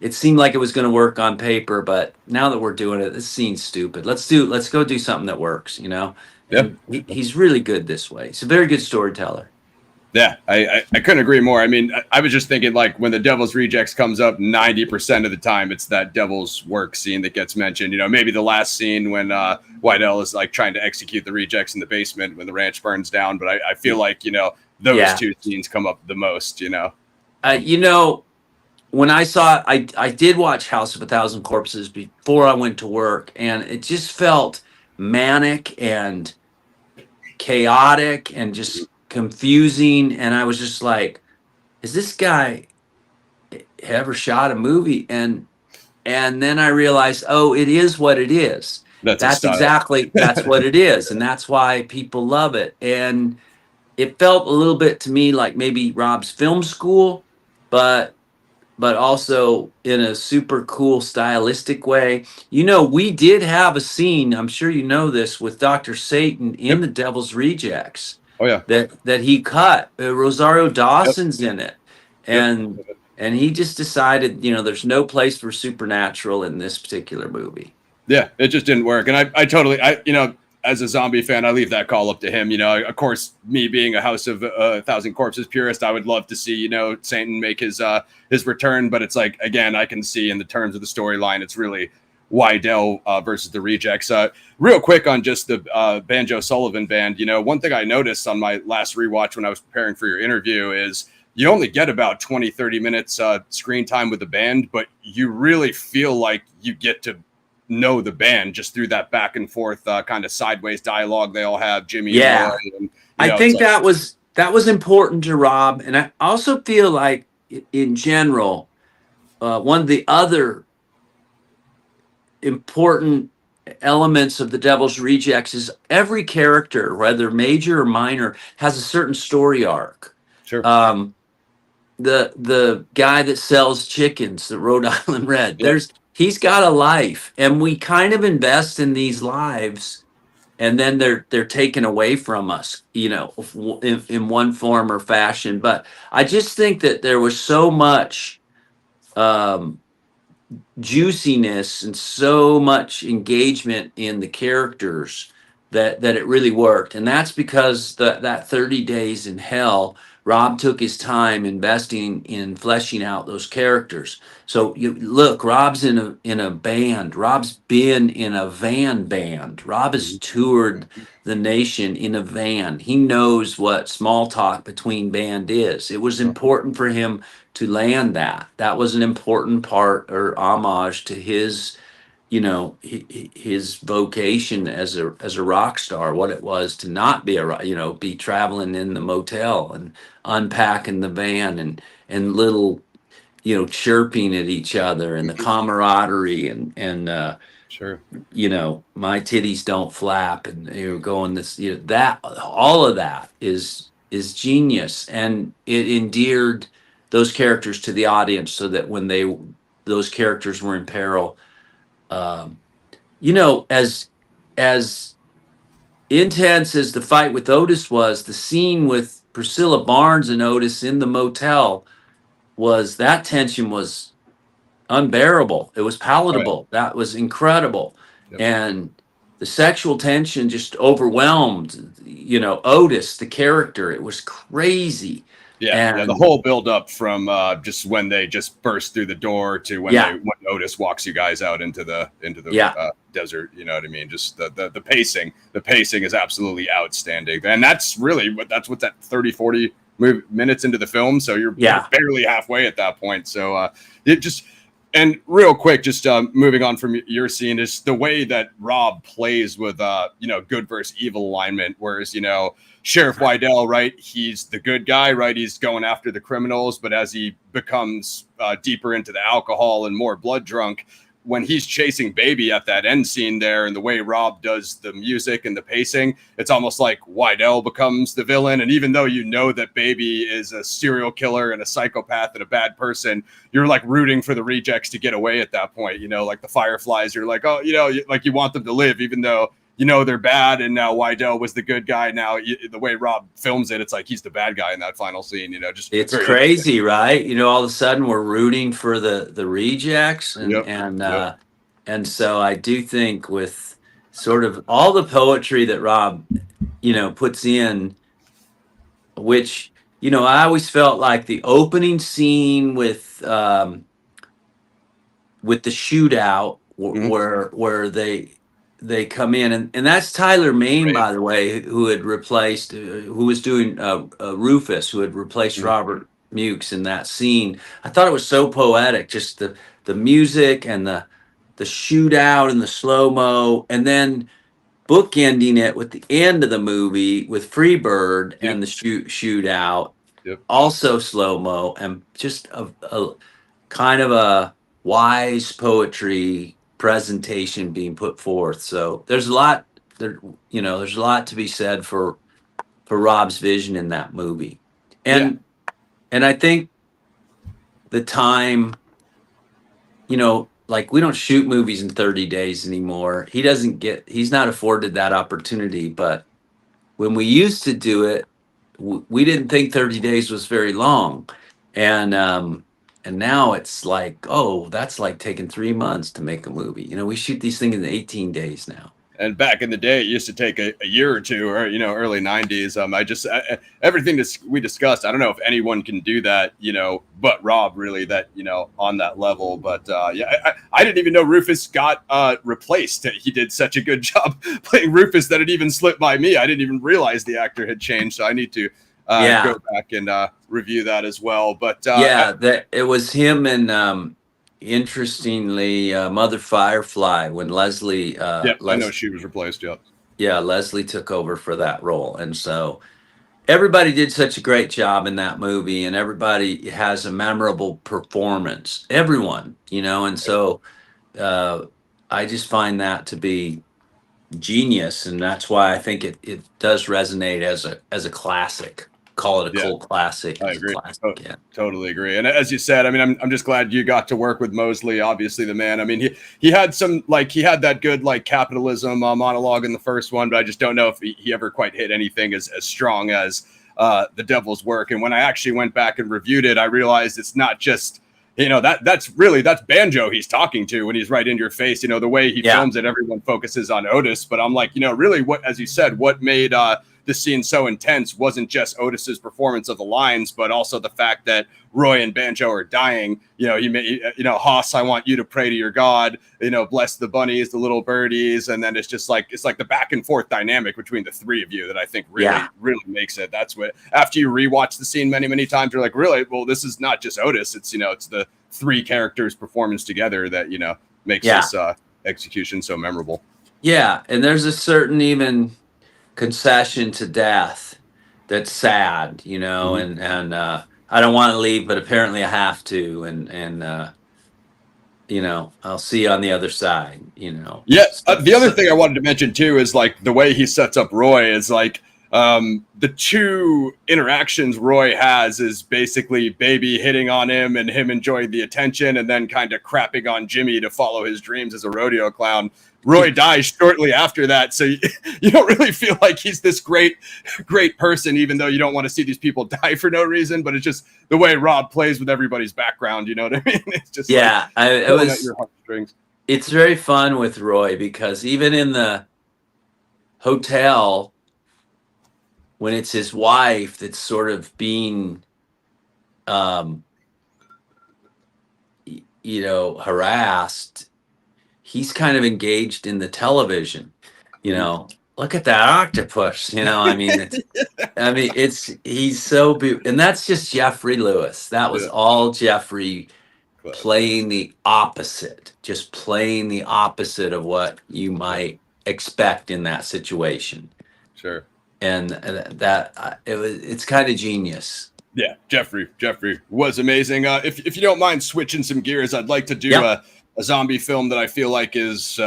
it seemed like it was going to work on paper, but now that we're doing it, this scene's stupid. Let's go do something that works. Yeah. And he's really good this way. He's a very good storyteller. Yeah, I couldn't agree more. I mean, I was just thinking, like, when the Devil's Rejects comes up, 90% of the time it's that Devil's Work scene that gets mentioned. Maybe the last scene when Whitell is like trying to execute the rejects in the basement when the ranch burns down. But I feel like those Yeah. two scenes come up the most. When I saw it, I did watch House of a Thousand Corpses before I went to work, and it just felt manic and chaotic and just confusing. And I was just like, "Has this guy ever shot a movie?" And then I realized, oh, it is what it is. That's his style. That's what it is, and that's why people love it. And it felt a little bit to me like maybe Rob's film school, but also in a super cool stylistic way. We did have a scene, I'm sure you know this, with Dr. Satan in Yep. The Devil's Rejects Oh yeah. that he cut. Rosario Yep. Dawson's in it. Yep. And he just decided, there's no place for supernatural in this particular movie. Yeah, it just didn't work. And I totally, as a zombie fan, I leave that call up to him. Of course, me being a House of a Thousand Corpses purist, I would love to see, Satan make his return. But it's like, again, I can see in the terms of the storyline, it's really Wydell versus the Rejects. Real quick on just the Banjo Sullivan band, one thing I noticed on my last rewatch when I was preparing for your interview is you only get about 20, 30 minutes screen time with the band, but you really feel like you get to know the band just through that back and forth kind of sideways dialogue they all have. Jimmy, Yeah, and Roy, and, I think that was important to Rob, and I also feel like in general, one of the other important elements of The Devil's Rejects is every character, whether major or minor, has a certain story arc. Sure. The guy that sells chickens, the Rhode Island Red, Yeah. he's got a life, and we kind of invest in these lives, and then they're taken away from us, in one form or fashion. But I just think that there was so much juiciness and so much engagement in the characters that it really worked. And that's because that 30 Days in Hell Rob took his time investing in fleshing out those characters. So you look, Rob's in a band. Rob's been in a van band. Rob has toured the nation in a van. He knows what small talk between band is. It was important for him to land that. That was an important part or homage to his, his vocation as a rock star, what it was to not be be traveling in the motel and unpacking the van and little, chirping at each other and the camaraderie and Sure. my titties don't flap and you're going this, that all of that is genius, and it endeared those characters to the audience so that when those characters were in peril, um, as intense as the fight with Otis was, the scene with Priscilla Barnes and Otis in the motel that tension was unbearable. It was Right. palatable. That was incredible. Yep. And the sexual tension just overwhelmed, Otis, the character. It was crazy. Yeah, the And whole build up from just when they just burst through the door to when when Otis walks you guys out into the desert, you know what I mean? Just the pacing is absolutely outstanding. And that's what's that 30-40 minutes into the film, so you're barely halfway at that point. So it just, and real quick, just moving on from your scene, is the way that Rob plays with good versus evil alignment, whereas Sheriff Wydell, right? He's the good guy, right? He's going after the criminals, but as he becomes deeper into the alcohol and more blood drunk, when he's chasing Baby at that end scene there, and the way Rob does the music and the pacing, it's almost like Wydell becomes the villain. And even though that Baby is a serial killer and a psychopath and a bad person, you're like rooting for the rejects to get away at that point. Like the Fireflies, you're like, oh, like you want them to live, even though they're bad, and now Wydell was the good guy. Now the way Rob films it, it's like he's the bad guy in that final scene. Just it's crazy, right? All of a sudden we're rooting for the rejects, and so I do think with sort of all the poetry that Rob, puts in, which I always felt like the opening scene with the shootout where they come in, and that's Tyler Mane, by the way, who had replaced, who was doing Rufus, who had replaced Robert Mukes in that scene. I thought it was so poetic, just the music and the shootout and the slow-mo, and then bookending it with the end of the movie with Freebird and the shootout, also slow-mo, and just a kind of a wise poetry presentation being put forth. So there's a lot there's a lot to be said for Rob's vision in that movie. And I think the time, like we don't shoot movies in 30 days anymore. He's not afforded that opportunity, but when we used to do it, we didn't think 30 days was very long. And now it's like, oh, that's like taking 3 months to make a movie. We shoot these things in 18 days now. And back in the day, it used to take a year or two, or early 90s. Everything we discussed, I don't know if anyone can do that, but Rob really, that on that level. But I didn't even know Rufus got replaced. He did such a good job playing Rufus that it even slipped by me. I didn't even realize the actor had changed, so I need to go back and review that as well. But it was him and interestingly, Mother Firefly, when Leslie I know she was replaced. Leslie took over for that role, and so everybody did such a great job in that movie, and everybody has a memorable performance, everyone, and so I just find that to be genius, and that's why I think it does resonate as a classic. Call it a cult classic. I agree. Totally agree. And as you said, I mean, I'm just glad you got to work with Mosley, obviously the man. I mean, he had that good capitalism monologue in the first one, but I just don't know if he ever quite hit anything as strong as The Devil's Work. And when I actually went back and reviewed it, I realized it's not just that's banjo he's talking to when he's right in your face. The way he films it, everyone focuses on Otis, but I'm like, really, what, as you said, what made this scene so intense wasn't just Otis's performance of the lines, but also the fact that Roy and Banjo are dying. You know, he made, you know, Hoss, I want you to pray to your God, you know, bless the bunnies, the little birdies. And then it's just like, it's like the back and forth dynamic between the three of you that I think really makes it. That's what, after you rewatch the scene many, many times, you're like, really? Well, this is not just Otis. It's, you know, it's the three characters' performance together that, you know, makes this execution so memorable. Yeah. And there's a certain even concession to death that's sad, you know, and I don't want to leave, but apparently I have to. And you know, I'll see you on the other side, you know. Yeah. The other thing I wanted to mention too is like the way he sets up Roy is like the two interactions Roy has is basically Baby hitting on him and him enjoying the attention and then kind of crapping on Jimmy to follow his dreams as a rodeo clown. Roy dies shortly after that, so you don't really feel like he's this great person, even though you don't want to see these people die for no reason. But it's just the way Rob plays with everybody's background. You know what I mean? It's just yeah, like it was. At your heartstrings. It's very fun with Roy because even in the hotel, when it's his wife that's sort of being, you know, harassed, he's kind of engaged in the television, you know, look at that octopus, you know, I mean, he's so beautiful. And that's just Jeffrey Lewis. That was all Jeffrey playing the opposite, just playing the opposite of what you might expect in that situation. Sure. And that it's kind of genius. Yeah, Jeffrey was amazing. If you don't mind switching some gears, I'd like to do a zombie film that I feel like is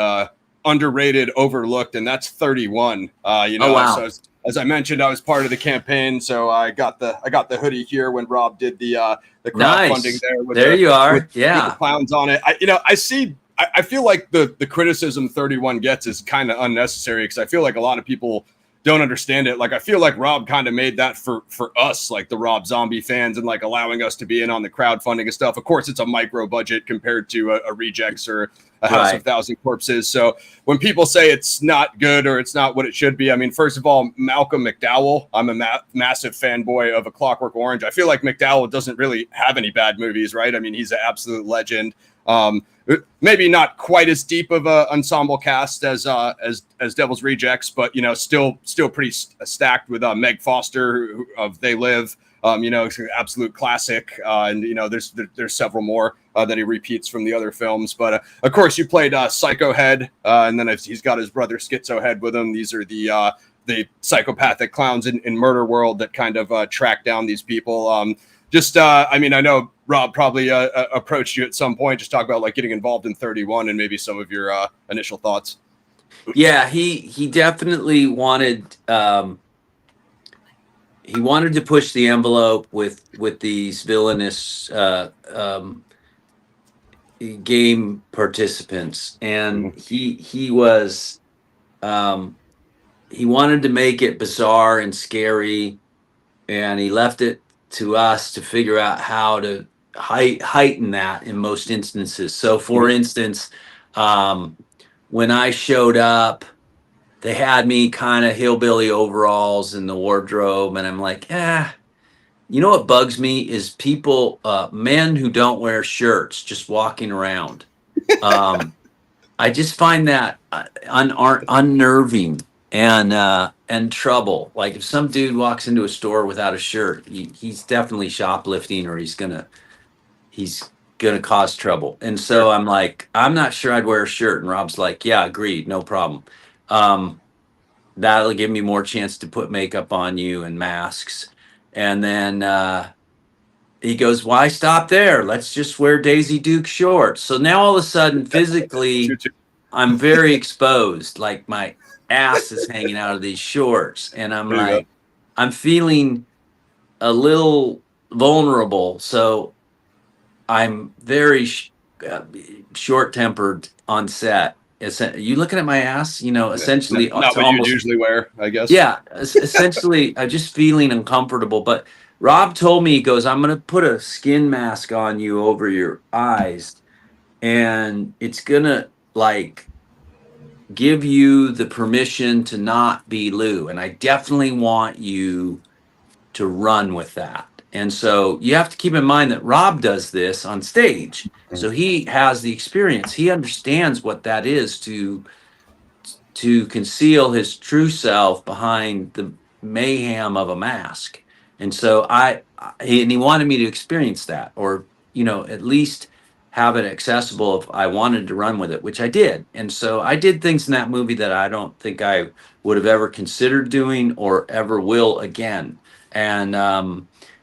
underrated, overlooked, and that's 31. You know, so as I mentioned, I was part of the campaign, so I got the hoodie here when Rob did the crowdfunding there. There you are. With the clowns on it. I feel like the criticism 31 gets is kind of unnecessary because I feel like a lot of people don't understand it. Like, I feel like Rob kind of made that for us, like the Rob Zombie fans, and like allowing us to be in on the crowdfunding and stuff. Of course, it's a micro budget compared to a Rejects or a House of Thousand Corpses. So when people say it's not good or it's not what it should be, I mean, first of all, Malcolm McDowell, I'm a massive fanboy of A Clockwork Orange. I feel like McDowell doesn't really have any bad movies, right? I mean, he's an absolute legend. Maybe not quite as deep of a ensemble cast as Devil's Rejects, but you know, still pretty stacked with Meg Foster of They Live. You know, it's an absolute classic, and you know, there's several more that he repeats from the other films. But of course, you played Psycho Head, and then he's got his brother Schizo Head with him. These are the psychopathic clowns in Murder World that kind of track down these people. I mean, I know Rob probably approached you at some point, just talk about like getting involved in 31 and maybe some of your initial thoughts. Yeah, he definitely wanted to push the envelope with these villainous game participants, and he wanted to make it bizarre and scary, and he left it to us to figure out how to heighten that in most instances. So for instance, when I showed up, they had me kind of hillbilly overalls in the wardrobe, and I'm like, you know what bugs me is people, men who don't wear shirts just walking around. I just find that unnerving and trouble. Like if some dude walks into a store without a shirt, he's definitely shoplifting, or he's gonna cause trouble. And so I'm like, I'm not sure I'd wear a shirt. And Rob's like, yeah, agreed, no problem. That'll give me more chance to put makeup on you and masks. And then he goes, why stop there? Let's just wear Daisy Duke shorts. So now all of a sudden, physically, I'm very exposed. Like my ass is hanging out of these shorts. And I'm like, I'm feeling a little vulnerable. So I'm very short-tempered on set. Are you looking at my ass? You know, essentially. Not what you usually wear, I guess. Yeah, essentially, I'm just feeling uncomfortable. But Rob told me, he goes, I'm going to put a skin mask on you over your eyes, and it's going to, like, give you the permission to not be Lew, and I definitely want you to run with that. And so you have to keep in mind that Rob does this on stage. So he has the experience. He understands what that is to conceal his true self behind the mayhem of a mask. And so he wanted me to experience that, or at least have it accessible if I wanted to run with it, which I did. And so I did things in that movie that I don't think I would have ever considered doing or ever will again. And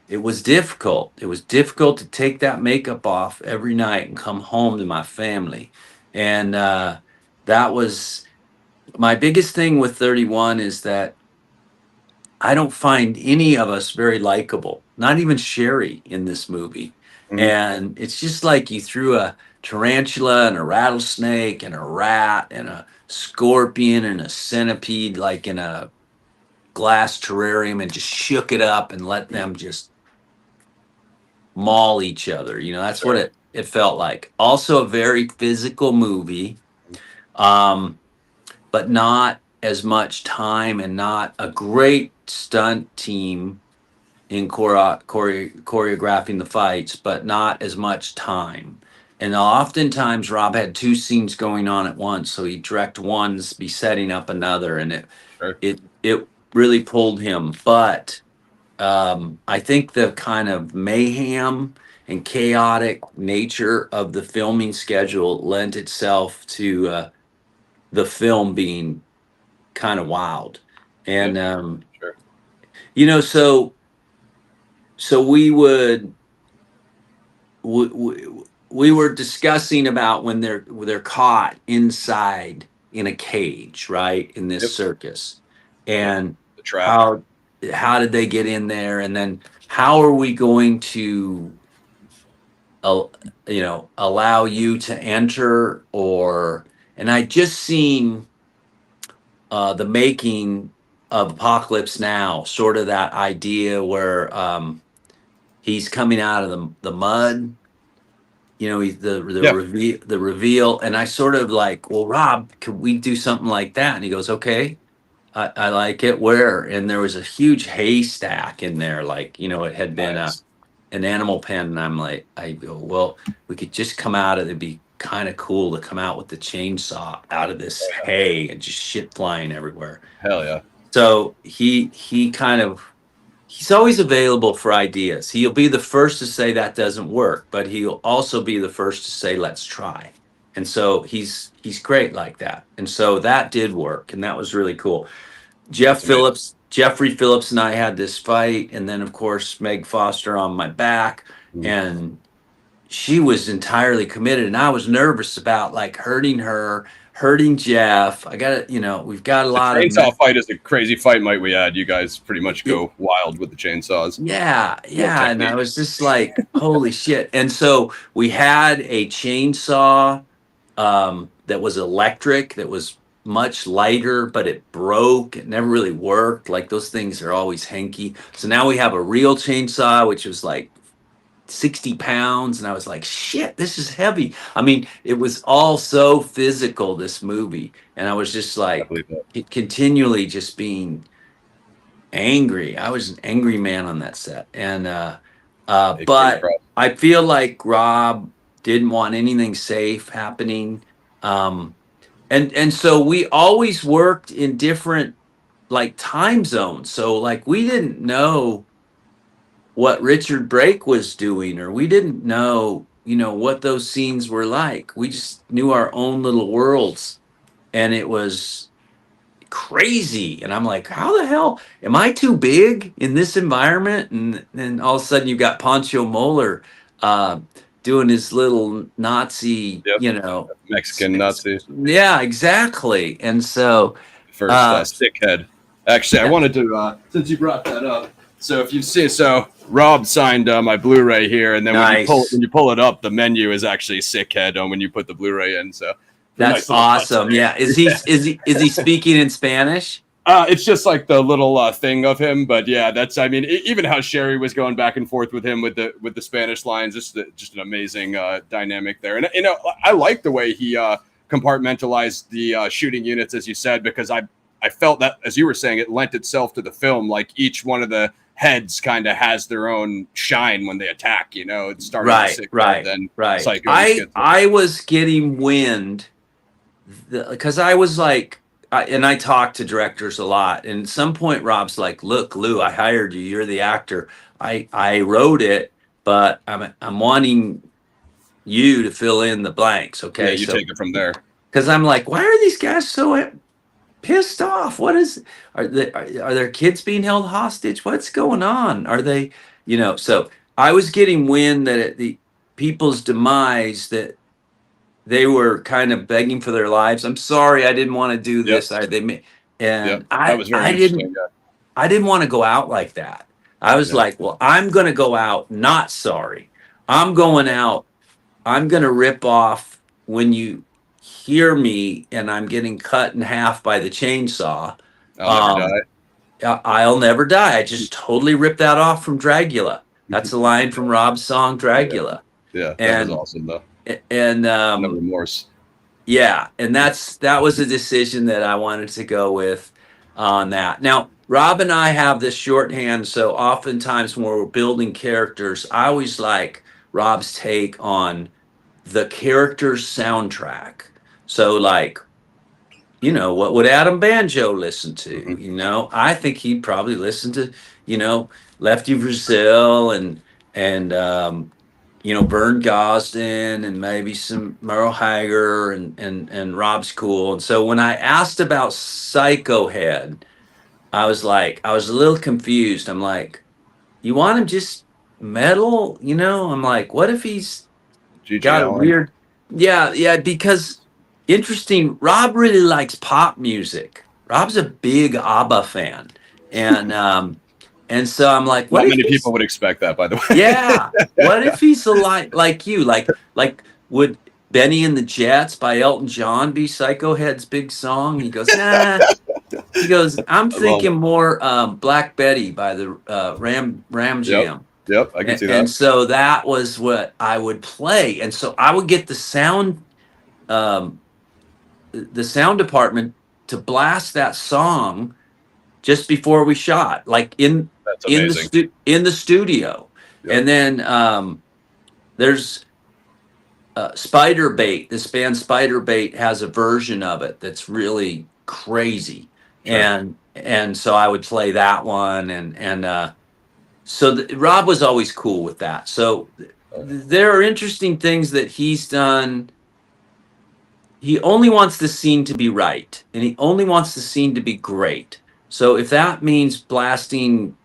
it was difficult. It was difficult to take that makeup off every night and come home to my family. And that was my biggest thing with 31, is that I don't find any of us very likable, not even Sherry in this movie. And it's just like you threw a tarantula and a rattlesnake and a rat and a scorpion and a centipede like in a glass terrarium and just shook it up and let them just maul each other. That's what it felt like. Also a very physical movie. But not as much time, and not a great stunt team in choreographing the fights, but not as much time. And oftentimes Rob had two scenes going on at once, so he'd direct one, be setting up another, and it really pulled him. But I think the kind of mayhem and chaotic nature of the filming schedule lent itself to the film being kind of wild. And so we were discussing about when they're caught inside in a cage, right, in this circus, and the trap. how did they get in there, and then how are we going to allow you to enter, and I just seen the making of Apocalypse Now, sort of that idea where he's coming out of the mud, he's the reveal, and I sort of like, well, Rob, could we do something like that? And he goes, okay, I like it. Where? And there was a huge haystack in there, like it had been an animal pen, and I go, well, we could just come out of it. It'd be kind of cool to come out with the chainsaw out of this hay and just shit flying everywhere. Hell yeah. So he's always available for ideas. He'll be the first to say that doesn't work, but he'll also be the first to say, let's try. And so he's great like that. And so that did work, and that was really cool. Jeffrey Phillips and I had this fight, and then of course Meg Foster on my back, and she was entirely committed, and I was nervous about like hurting Jeff. We've got a lot of chainsaw fight is a crazy fight, might we add. You guys pretty much go wild with the chainsaws. Yeah. And I was just like, holy shit. And so we had a chainsaw that was electric, that was much lighter, but it broke. It never really worked. Like, those things are always hanky. So now we have a real chainsaw, which was like 60 pounds, and I was like, shit, this is heavy. I mean, it was all so physical, this movie, and I was just like continually just being angry. I was an angry man on that set. And but I feel like Rob didn't want anything safe happening, and so we always worked in different like time zones. So like we didn't know what Richard Brake was doing, or we didn't know, what those scenes were like. We just knew our own little worlds, and it was crazy. And I'm like, how the hell am I too big in this environment? And then all of a sudden you got Pancho Moller doing his little Nazi, Mexican Nazi. Yeah, exactly. And so first stick head. Actually, I wanted to, since you brought that up, so if you've seen, Rob signed my Blu-ray here, and then when you pull it up, the menu is actually sick head on when you put the Blu-ray in. So that's awesome. Yeah, is he speaking in Spanish? It's just like the little thing of him, but yeah, that's. I mean, even how Sherry was going back and forth with him with the Spanish lines, just an amazing dynamic there. And I like the way he compartmentalized the shooting units, as you said, because I felt that, as you were saying, it lent itself to the film. Like each one of the heads kind of has their own shine when they attack. You know, it's starting Right, right, then right. Psycho. I was getting wind because I was like, and I talk to directors a lot. And at some point, Rob's like, "Look, Lew, I hired you. You're the actor. I wrote it, but I'm wanting you to fill in the blanks." Okay, Yeah, you take it from there. Because I'm like, why are these guys so pissed off? What is are their kids being held hostage? What's going on? Are they, So I was getting wind that at the people's demise that they were kind of begging for their lives. I'm sorry, I didn't want to do this. That was very I interesting. I didn't want to go out like that. I was like, well, I'm going to go out not sorry. I'm going out. I'm going to rip off when you hear me and I'm getting cut in half by the chainsaw. I'll never die. I'll never die. I just totally ripped that off from Dragula. That's a line from Rob's song Dragula. Yeah, that was awesome though. And no remorse. Yeah, and that was a decision that I wanted to go with on that. Now, Rob and I have this shorthand, so oftentimes when we're building characters, I always like Rob's take on the character's soundtrack. So like, what would Adam Banjo listen to? I think he'd probably listen to, Lefty Brazil and Vern Gosdin and maybe some Merle Haggard and Rob's cool. And so when I asked about Psycho Head, I was a little confused. I'm like, you want him just metal? I'm like, what if he's got a weird, yeah, because interesting, Rob really likes pop music. Rob's a big ABBA fan. And so I'm like, not many people would expect that, by the way. Yeah. What if he's like you? Like would Benny and the Jets by Elton John be Psycho Head's big song? He goes, nah. He goes, I'm thinking more Black Betty by the Ram Jam. Yep, I can see that. And so that was what I would play. And so I would get the sound department to blast that song just before we shot, like in the studio. Yep. And then there's Spiderbait. This band Spiderbait has a version of it that's really crazy. Sure. And so I would play that one, and so Rob was always cool with that. So there are interesting things that he's done. He only wants the scene to be right, and he only wants the scene to be great. So if that means blasting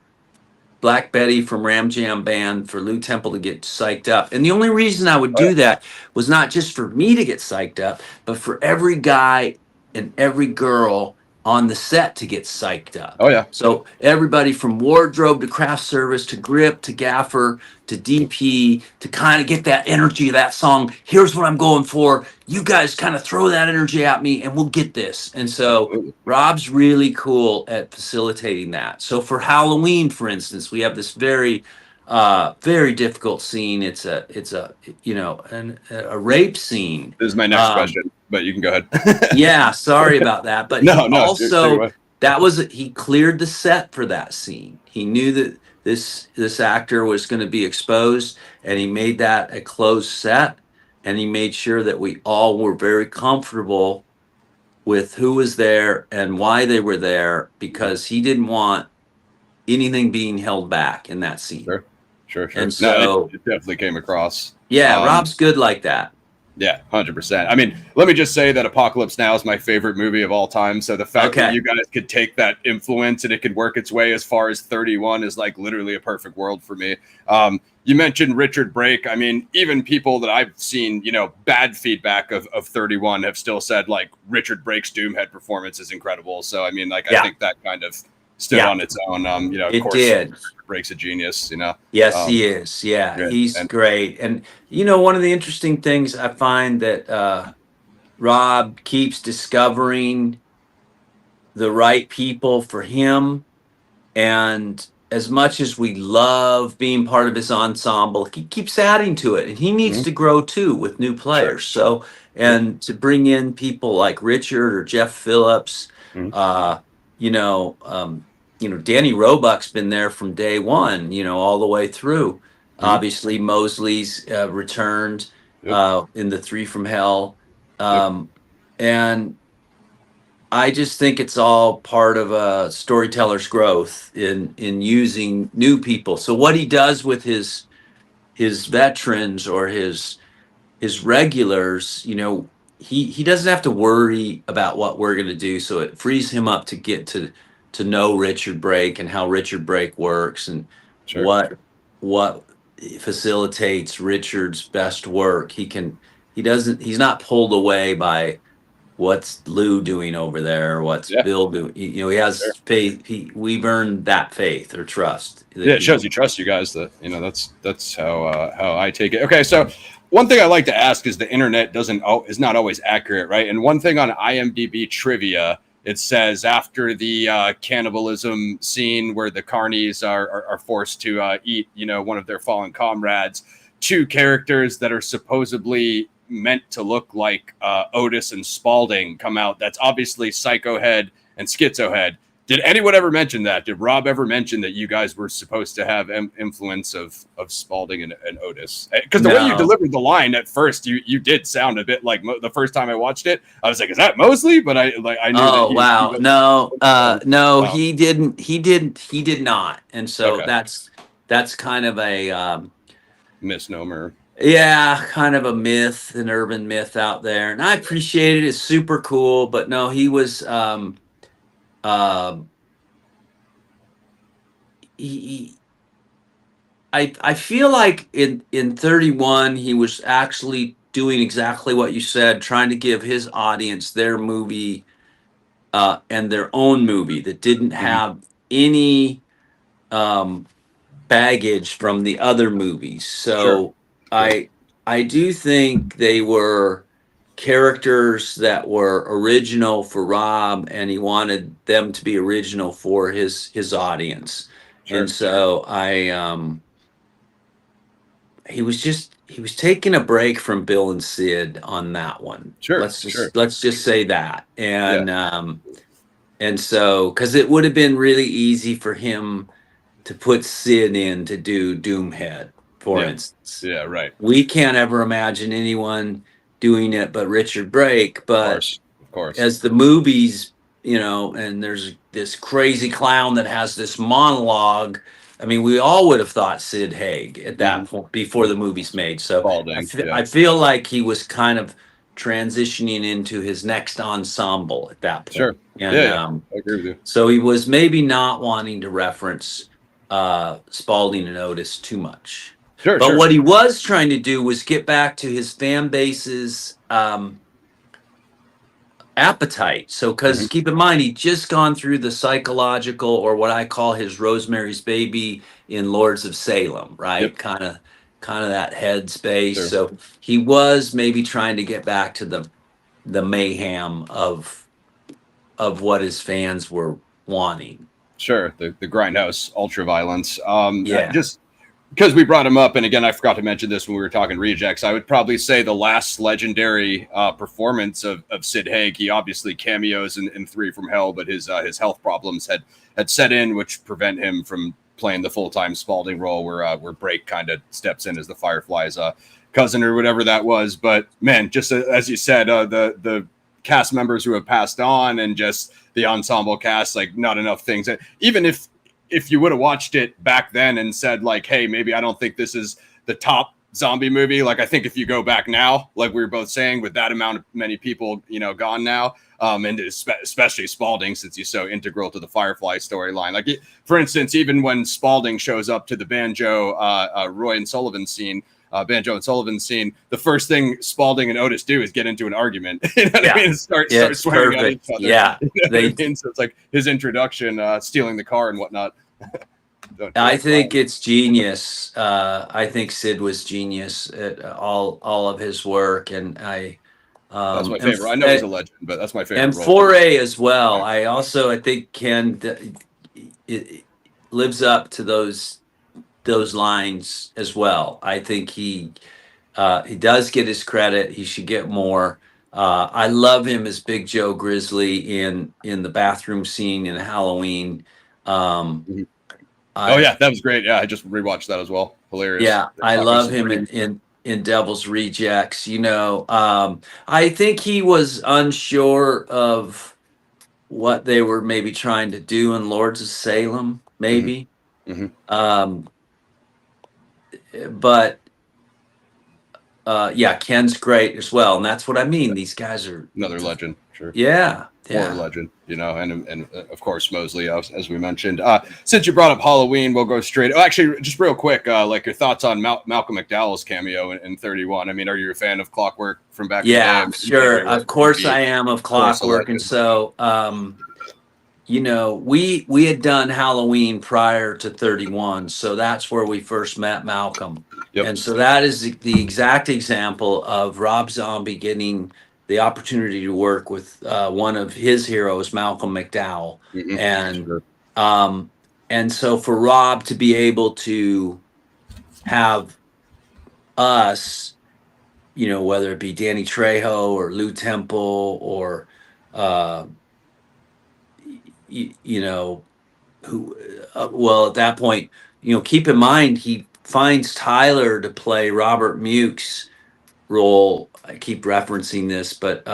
Black Betty from Ram Jam Band for Lew Temple to get psyched up, and the only reason I would do that was not just for me to get psyched up, but for every guy and every girl on the set to get psyched up. Oh yeah. So everybody from wardrobe to craft service to grip to gaffer to DP to kind of get that energy of that song. Here's what I'm going for. You guys kind of throw that energy at me and we'll get this. And so Rob's really cool at facilitating that. So for Halloween, for instance, we have this very difficult scene. It's a rape scene. This is my next question, but you can go ahead. Yeah, sorry about that. But he cleared the set for that scene. He knew that this actor was going to be exposed, and he made that a closed set, and he made sure that we all were very comfortable with who was there and why they were there, because he didn't want anything being held back in that scene. Sure. And so it definitely came across. Yeah, Rob's good like that. Yeah, 100%. I mean, let me just say that Apocalypse Now is my favorite movie of all time. So the fact that you guys could take that influence and it could work its way as far as 31 is like literally a perfect world for me. You mentioned Richard Brake. I mean, even people that I've seen, bad feedback of 31 have still said like Richard Brake's Doomhead performance is incredible. So, I mean, I think that kind of stood on its own. Of course, did. Brake's a genius, Yes, he is. Yeah, he's great. And, one of the interesting things I find that Rob keeps discovering the right people for him. And as much as we love being part of his ensemble, he keeps adding to it, and he needs Mhm. to grow too with new Sure. players. So, Sure. and to bring in people like Richard or Jeff Phillips, Mhm. uh, you know, Danny Roebuck's been there from day one, all the way through. Mhm. Obviously, Mosley's returned Yep. in the Three from Hell, Yep. and I just think it's all part of a storyteller's growth in using new people. So what he does with his veterans or his regulars, he doesn't have to worry about what we're going to do. So it frees him up to get to know Richard Brake and how Richard Brake works and Sure. what facilitates Richard's best work. He's not pulled away by what's Lew doing over there, what's Yeah. Bill doing. He Sure. has faith. We've earned that faith or trust Yeah, that it shows you trust you guys. That that's how I take it. Okay, so one thing I like to ask is the internet is not always accurate, right? And one thing on IMDb trivia, it says after the cannibalism scene where the carnies are forced to eat, one of their fallen comrades, two characters that are supposedly meant to look like Otis and Spaulding come out. That's obviously Psycho Head and Schizo Head. Did anyone ever mention that? Did Rob ever mention that you guys were supposed to have influence of Spaulding and Otis? Because the way you no. delivered the line at first, you did sound a bit like the first time I watched it. I was like, "Is that Mosley?" But I knew that Oh he wow. was. No, no, Wow. he did not. And so Okay. that's kind of a Misnomer. yeah, kind of a myth, an urban myth out there. And I appreciate it. It's super cool, but no, he was uh he I feel like in 31 he was actually doing exactly what you said, trying to give his audience their movie and their own movie that didn't Mhm. have any um, baggage from the other movies. Sure. So Sure. I do think they were characters that were original for Rob, and he wanted them to be original for his audience. And Sure. so he was taking a break from Bill and Sid on that one. Sure. Sure. Let's just say that. Yeah. And so because it would have been really easy for him to put Sid in to do Doomhead, for Yeah. instance. Yeah. Right. We can't ever imagine anyone doing it but Richard Brake. Of But course. Of course. as the movies, and there's this crazy clown that has this monologue. I mean, we all would have thought Sid Haig at that Mhm. point before the movie's made. So Spaulding. Yeah. I feel like he was kind of transitioning into his next ensemble at that Sure. point. And Yeah. Yeah. I agree with you. so he was maybe not wanting to reference Spaulding and Otis too much. Sure. But Sure. what he was trying to do was get back to his fan base's appetite. So, because Mhm. keep in mind, he'd just gone through the psychological, or what I call his Rosemary's Baby in Lords of Salem, right? Yep. Kind of that head space. Sure. So he was maybe trying to get back to the mayhem of what his fans were wanting. Sure, the grindhouse ultra violence. Yeah. Just because we brought him up, and again, I forgot to mention this when we were talking rejects. I would probably say the last legendary performance of Sid Haig. He obviously cameos in Three from Hell, but his health problems had set in, which prevent him from playing the full time Spaulding role, where Brake kind of steps in as the Firefly's cousin or whatever that was. But man, just as you said, the cast members who have passed on and just the ensemble cast, like not enough things. Even if you would have watched it back then and said like, hey, maybe I don't think this is the top zombie movie. Like I think if you go back now, like we were both saying, with that amount of many people, gone now, and especially Spaulding, since he's so integral to the Firefly storyline. Like for instance, even when Spaulding shows up to the Roy and Sullivan scene, Banjo and Sullivan scene, the first thing Spaulding and Otis do is get into an argument. You know what I mean? Start swearing at each other. Yeah. You know what I mean? So it's like his introduction, stealing the car and whatnot. I think it's genius. I think Sid was genius at all of his work, and that's my favorite. I know he's a legend, but that's my favorite and role. Foray as well. I think Ken. lives up to those lines as well. I think he does get his credit. He should get more. I love him as Big Joe Grizzly in the bathroom scene in Halloween. Mhm. Oh I yeah, that was great. Yeah, I just rewatched that as well. Hilarious. Yeah, I Talking love him Supreme. in Devil's Rejects. I think he was unsure of what they were maybe trying to do in Lords of Salem, Hmm. maybe. Hmm. Um, but yeah, Ken's great as well, and that's what I mean. These guys are, Another legend, sure. yeah, Horror yeah, legend, and of course Mosley, as we mentioned. Since you brought up Halloween, we'll go straight. Oh, actually, just real quick, like your thoughts on Malcolm McDowell's cameo in 31. I mean, are you a fan of Clockwork from back in the day? I yeah. mean, Sure, Henry of would course be, I am of of course, a Clockwork, and legend. so we had done Halloween prior to 31, so that's where we first met Malcolm. Yep. And so that is the exact example of Rob Zombie getting the opportunity to work with one of his heroes, Malcolm McDowell. Hmm. And Sure. and so for Rob to be able to have us, whether it be Danny Trejo or Lew Temple or uh, you know, who well at that point, keep in mind he finds Tyler to play Robert Muke's role. I keep referencing this, but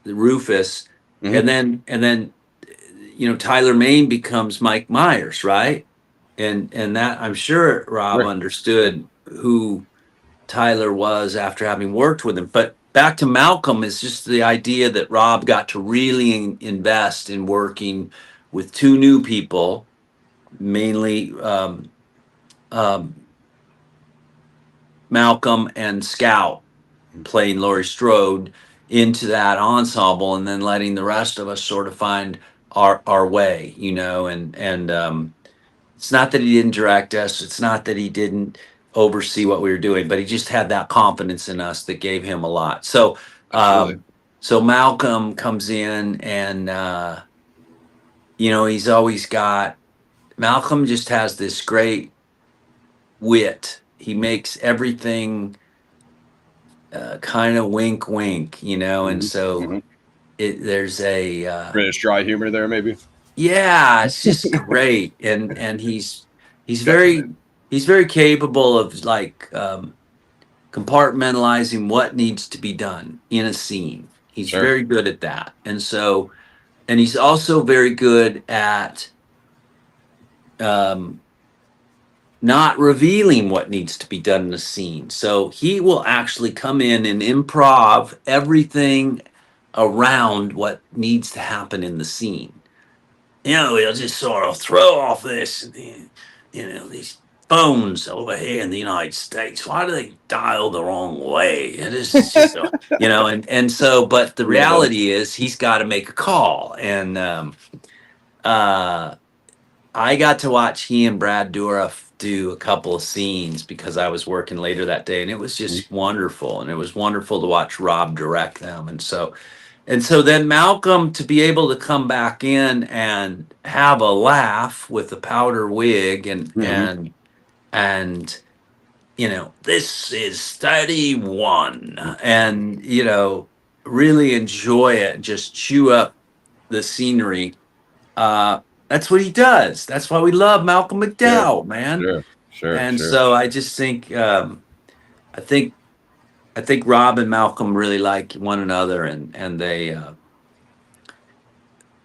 Rufus, Hmm. and then Tyler Maine becomes Mike Myers, right? And that, I'm sure Rob Sure. understood who Tyler was after having worked with him. But back to Malcolm is just the idea that Rob got to really invest in working with two new people, mainly um, Malcolm and Scout playing Laurie Strode into that ensemble, and then letting the rest of us sort of find our way, and it's not that he didn't direct us, it's not that he didn't oversee what we were doing, but he just had that confidence in us that gave him a lot. So Absolutely. so Malcolm comes in, and he's always got Malcolm just has this great wit. He makes everything kind of wink wink, and Hmm. so Hmm. there's a British dry humor there, maybe. yeah, it's just great. And he's very Definitely. he's very capable of like compartmentalizing what needs to be done in a scene. He's Sure. very good at that. And he's also very good at um not revealing what needs to be done in a scene. So he will actually come in and improv everything around what needs to happen in the scene. He'll just sort of throw off this, these phones over here in the United States. Why do they dial the wrong way? It is just, and so, but the Love that. reality is he's got to make a call. And uh, I got to watch he and Brad Dourif do a couple of scenes because I was working later that day, and it was Mhm. just wonderful. And it was wonderful to watch Rob direct them. And so then Malcolm to be able to come back in and have a laugh with the powder wig and Mhm. and and this is 31, and really enjoy it, just chew up the scenery. That's what he does. That's why we love Malcolm Sure, McDowell, man. sure, sure, And sure. so I just think I think I think Rob and Malcolm really like one another, and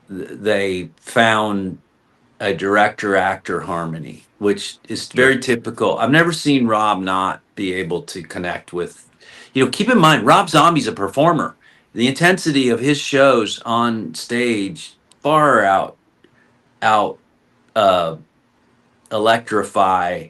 they found a director actor harmony, which is Sure. very typical. I've never seen Rob not be able to connect with, keep in mind, Rob Zombie's a performer. The intensity of his shows on stage far out uh, electrify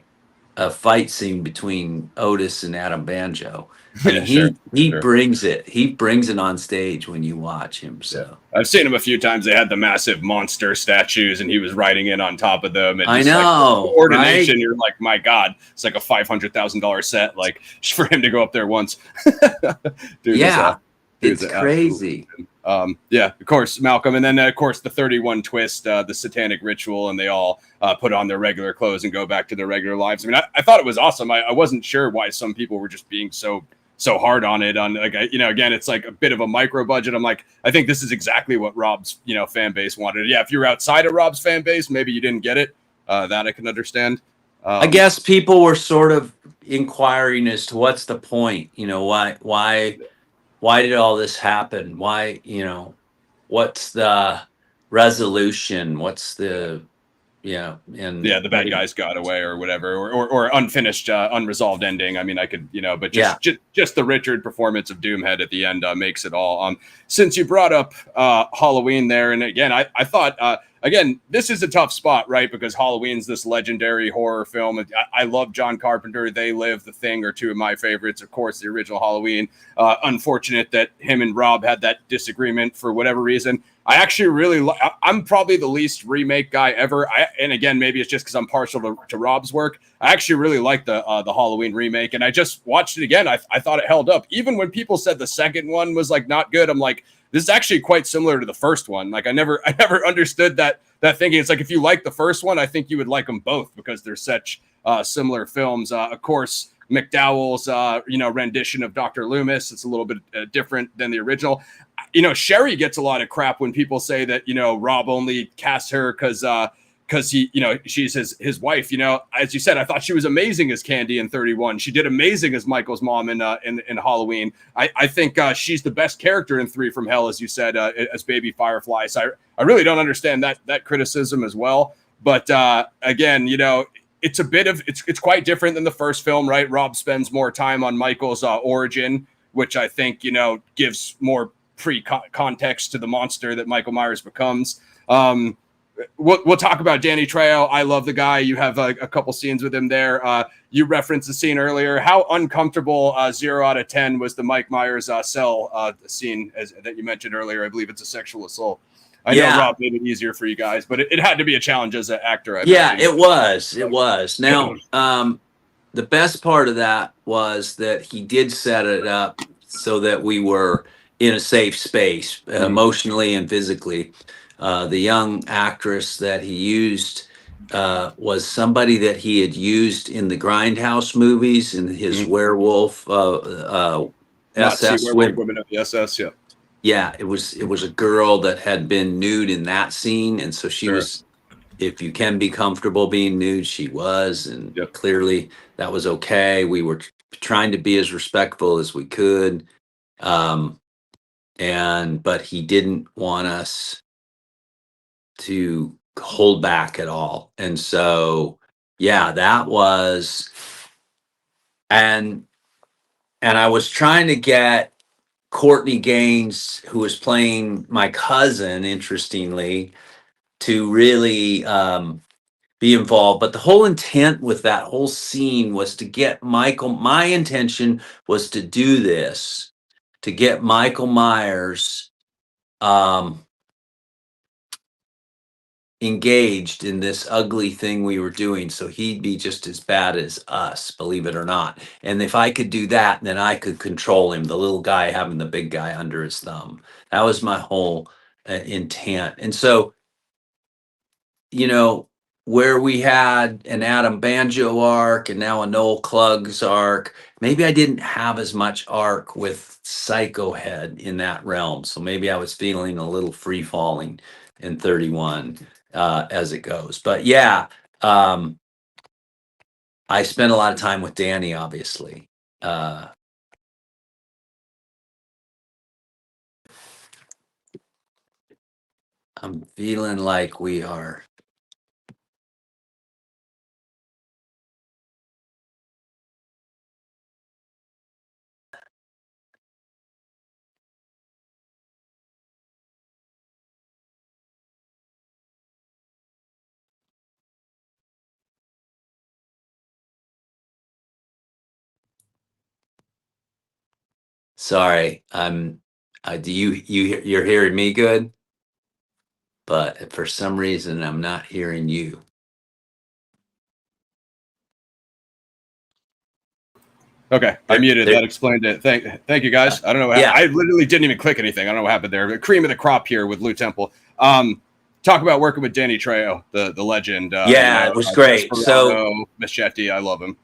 a fight scene between Otis and Adam Banjo. I mean, Yeah, sure, he sure. brings it. He brings it on stage when you watch him. Yeah. So I've seen him a few times. They had the massive monster statues and he was riding in on top of them, and I just like the know, right? coordination, you're like, my God, it's like a $500,000 set. Like just for him to go up there once. Dude is Yeah, dude's it's an absolute crazy. legend. Yeah, of course, Malcolm. And then, of course, the 31 twist, the satanic ritual, and they all put on their regular clothes and go back to their regular lives. I mean, I thought it was awesome. I wasn't sure why some people were just being so hard on it. On like, again, it's like a bit of a micro budget. I'm like, I think this is exactly what Rob's, fan base wanted. Yeah, if you're outside of Rob's fan base, maybe you didn't get it. That I can understand. I guess people were sort of inquiring as to what's the point, why did all this happen? Why, what's the resolution? What's the, and the bad guys got away or whatever, or unfinished, unresolved ending. I mean, I could, but just the Richard performance of Doomhead at the end makes it all. Since you brought up Halloween there, and again, I thought, again, this is a tough spot, right? Because Halloween's this legendary horror film. I love John Carpenter. They Live, The Thing are two of my favorites. Of course, the original Halloween. Unfortunate that him and Rob had that disagreement for whatever reason. I actually really I'm probably the least remake guy ever. And again, maybe it's just because I'm partial to Rob's work. I actually really like the Halloween remake, and I just watched it again. I thought it held up. Even when people said the second one was like not good, I'm like, this is actually quite similar to the first one. Like I never understood that thinking. It's like if you like the first one, I think you would like them both because they're such similar films. Of course, McDowell's rendition of Dr. Loomis, it's a little bit different than the original. Sherry gets a lot of crap when people say that Rob only cast her because he she's his wife. As you said, I thought she was amazing as Candy in 31. She did amazing as Michael's mom in Halloween. I think she's the best character in 3 from Hell, as you said, as Baby Firefly. So I really don't understand that criticism as well. But again, it's a bit of it's quite different than the first film, right? Rob spends more time on Michael's origin, which I think gives more pre-context to the monster that Michael Myers becomes. We'll talk about Danny Trejo. I love the guy. You have a couple scenes with him there. You referenced the scene earlier. How uncomfortable 0 out of 10 was the Mike Myers cell scene that you mentioned earlier? I believe it's a sexual assault. I know Rob made it easier for you guys, but it had to be a challenge as an actor. It was. It was. Now, the best part of that was that he did set it up so that we were in a safe space, emotionally and physically. The young actress that he used was somebody that he had used in the Grindhouse movies, in his werewolf SS. Women of the SS, yeah. Yeah, it was a girl that had been nude in that scene, and so she was. If you can be comfortable being nude, she was, and clearly that was okay. We were trying to be as respectful as we could, but he didn't want us to hold back at all, and so that was, and I was trying to get Courtney Gaines, who was playing my cousin, interestingly, to really be involved. But the whole intent with that whole scene was to get Michael. My intention was to do this, to get Michael Myers engaged in this ugly thing we were doing, so he'd be just as bad as us, believe it or not. And if I could do that, then I could control him, the little guy having the big guy under his thumb. That was my whole intent. And so, where we had an Adam Banjo arc and now a Noel Cluggs arc, maybe I didn't have as much arc with Psycho Head in that realm. So maybe I was feeling a little free falling in 31 as it goes. But I spent a lot of time with Danny, obviously. I'm feeling like we are. Sorry, you're hearing me good, but for some reason I'm not hearing you. Okay, I muted. That explained it. Thank you, guys. I don't know. Yeah. I literally didn't even click anything. I don't know what happened there. The cream of the crop here with Lew Temple. Talk about working with Danny Trejo, the legend. Yeah, it was great. So Machete, I love him.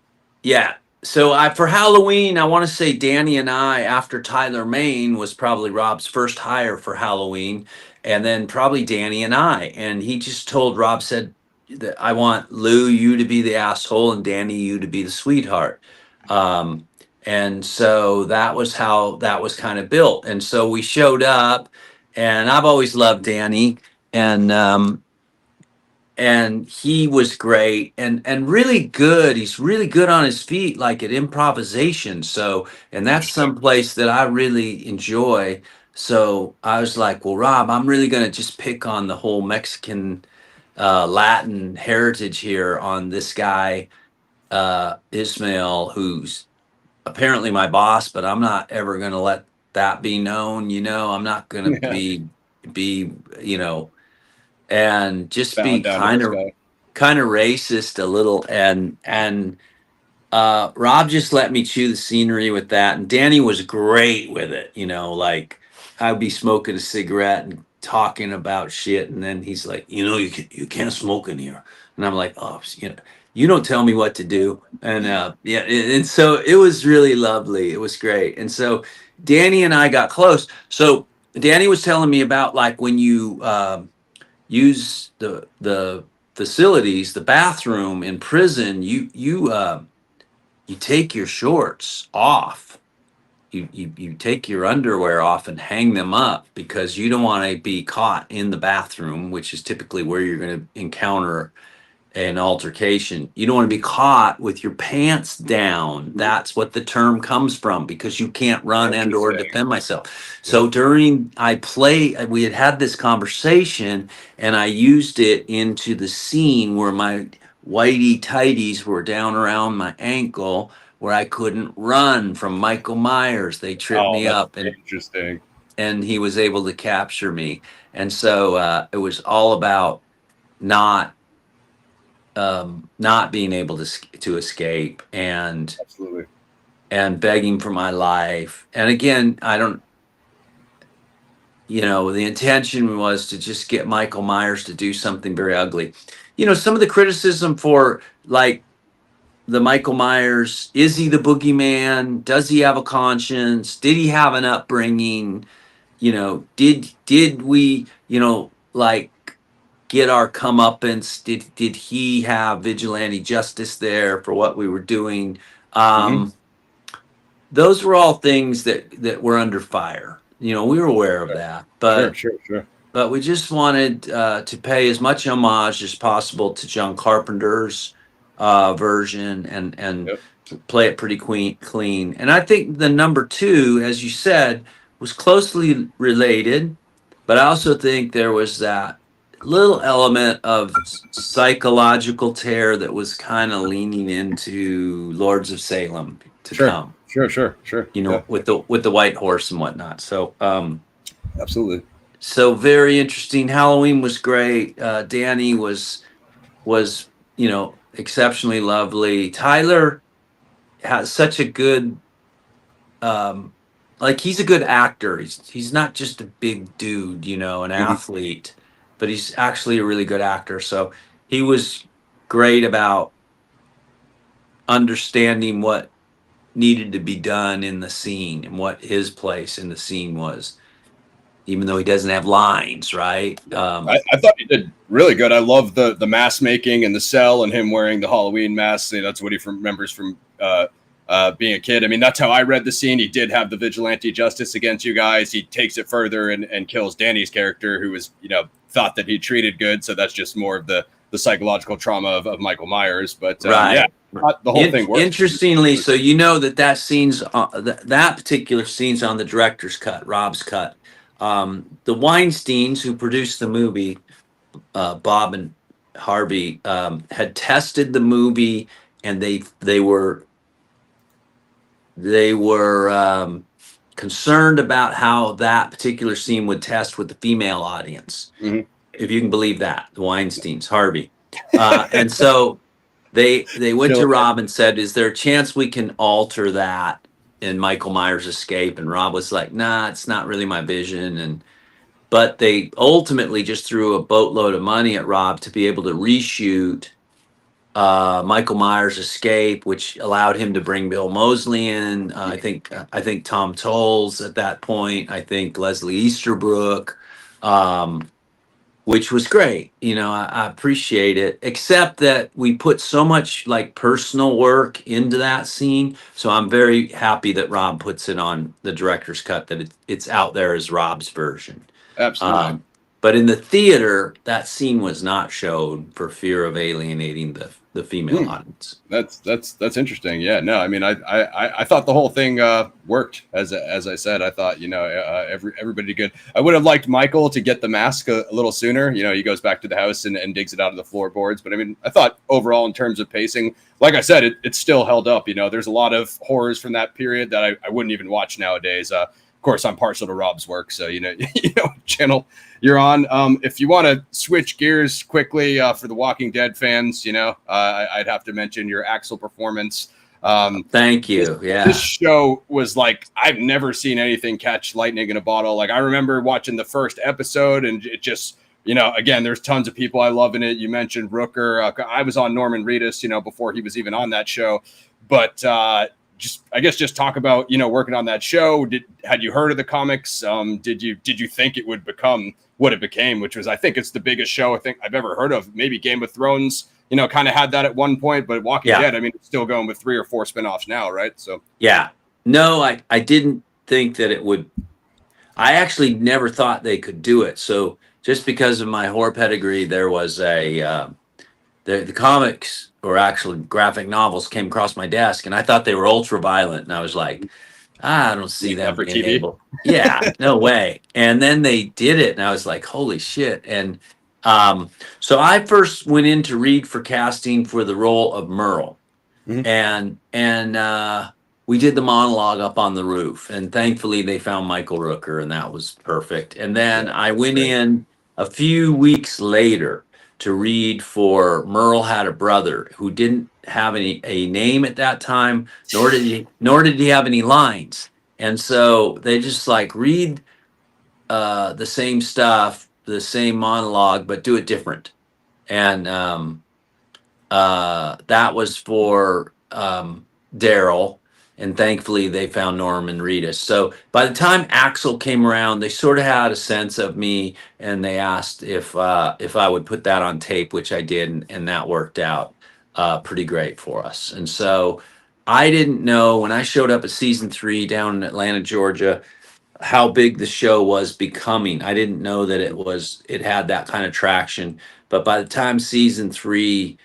yeah. So for Halloween, I want to say Danny and I, after Tyler Maine was probably Rob's first hire for Halloween, and then probably Danny and I. And he just told Rob, said that I want Lou, you to be the asshole, and Danny, you to be the sweetheart. And so that was how that was kind of built. And so we showed up, and I've always loved Danny, and he was great and really good. He's really good on his feet, like at improvisation. So, and that's some place that I really enjoy. So I was like, well, Rob, I'm really going to just pick on the whole Mexican Latin heritage here on this guy, Ismail, who's apparently my boss, but I'm not ever going to let that be known. I'm not going to be, and just be kind of racist a little, and Rob just let me chew the scenery with that, and Danny was great with it. Like I'd be smoking a cigarette and talking about shit, and then he's like, you can't smoke in here, and I'm like, oh, you don't tell me what to do, and yeah, and so it was really lovely. It was great, and so Danny and I got close. So Danny was telling me about like when you use the facilities, the bathroom in prison, you take your shorts off. You take your underwear off and hang them up because you don't want to be caught in the bathroom, which is typically where you're going to encounter an altercation. You don't want to be caught with your pants down. That's what the term comes from, because you can't run and or defend myself. So we had this conversation, and I used it into the scene where my whitey tighties were down around my ankle, where I couldn't run from Michael Myers. They tripped me up, and interesting. And he was able to capture me. And so it was all about not being able to escape, and absolutely, and begging for my life. And again, the intention was to just get Michael Myers to do something very ugly. Some of the criticism for like the Michael Myers, is he the boogeyman? Does he have a conscience? Did he have an upbringing? Did we, like get our comeuppance? Did he have vigilante justice there for what we were doing? Those were all things that were under fire. We were aware of that, but sure. But we just wanted to pay as much homage as possible to John Carpenter's version, and play it pretty clean. And I think the number 2, as you said, was closely related, but I also think there was that little element of psychological terror that was kind of leaning into Lords of Salem to come. Sure. With the white horse and whatnot. So absolutely. So very interesting. Halloween was great. Danny was exceptionally lovely. Tyler has such a good he's a good actor. He's not just a big dude, an athlete, but he's actually a really good actor. So he was great about understanding what needed to be done in the scene and what his place in the scene was, even though he doesn't have lines, right? I thought he did really good. I love the mask making and the cell and him wearing the Halloween mask. That's what he remembers from being a kid. I mean, that's how I read the scene. He did have the vigilante justice against you guys. He takes it further and kills Danny's character, who was, thought that he treated good. So that's just more of the psychological trauma of Michael Myers. But right. The whole thing works. Interestingly, so that scene's that particular scene's on the director's cut, Rob's cut. The Weinsteins, who produced the movie, Bob and Harvey, had tested the movie, and they were concerned about how that particular scene would test with the female audience. If you can believe that, the Weinsteins, Harvey, and so They went Chill. to Rob and said, "Is there a chance we can alter that in Michael Myers' escape?" And Rob was like, "Nah, it's not really my vision." And but they ultimately just threw a boatload of money at Rob to be able to reshoot Michael Myers' Escape, which allowed him to bring Bill Moseley in. I think Tom Tolles at that point. I think Leslie Easterbrook, um, which was great. I appreciate it. Except that we put so much like personal work into that scene. So I'm very happy that Rob puts it on the director's cut. That it's out there as Rob's version. Absolutely. But in the theater, that scene was not showed for fear of alienating the female audience. That's interesting. Yeah, no, I mean, I thought the whole thing worked. As I said, I thought everybody did good. I would have liked Michael to get the mask a little sooner. He goes back to the house and digs it out of the floorboards. But I mean, I thought overall in terms of pacing, like I said, it still held up. There's a lot of horrors from that period that I wouldn't even watch nowadays. Of course, I'm partial to Rob's work, so channel you're on. If you want to switch gears quickly for the Walking Dead fans, I'd have to mention your Axel performance. Thank you. This show was like, I've never seen anything catch lightning in a bottle. Like, I remember watching the first episode, and it just, again, there's tons of people I love in it. You mentioned Rooker. I was on Norman Reedus, before he was even on that show, but just talk about working on that show. Had you heard of the comics? Did you think it would become what it became, which was, I think it's the biggest show I think I've ever heard of. Maybe Game of Thrones kind of had that at one point, but Walking Dead, I mean, it's still going with 3 or 4 spinoffs now, right? So no, I didn't think that it would. I actually never thought they could do it. So just because of my horror pedigree, there was the comics, or actually graphic novels, came across my desk, and I thought they were ultra violent, and I was like, I don't see them for being TV. able. Yeah, no way. And then they did it, and I was like, holy shit. And so I first went in to read for casting for the role of Merle, and we did the monologue up on the roof, and thankfully they found Michael Rooker, and that was perfect. And then I went in a few weeks later to read for Merle Had a Brother, who didn't have a name at that time, nor did he have any lines. And so they just like read the same stuff, the same monologue, but do it different. And that was for Daryl. And thankfully they found Norman Reedus. So by the time Axel came around, they sort of had a sense of me, and they asked if I would put that on tape, which I did, and that worked out pretty great for us. And so I didn't know when I showed up at season 3 down in Atlanta, Georgia, how big the show was becoming. I didn't know that it had that kind of traction. But by the time season 3,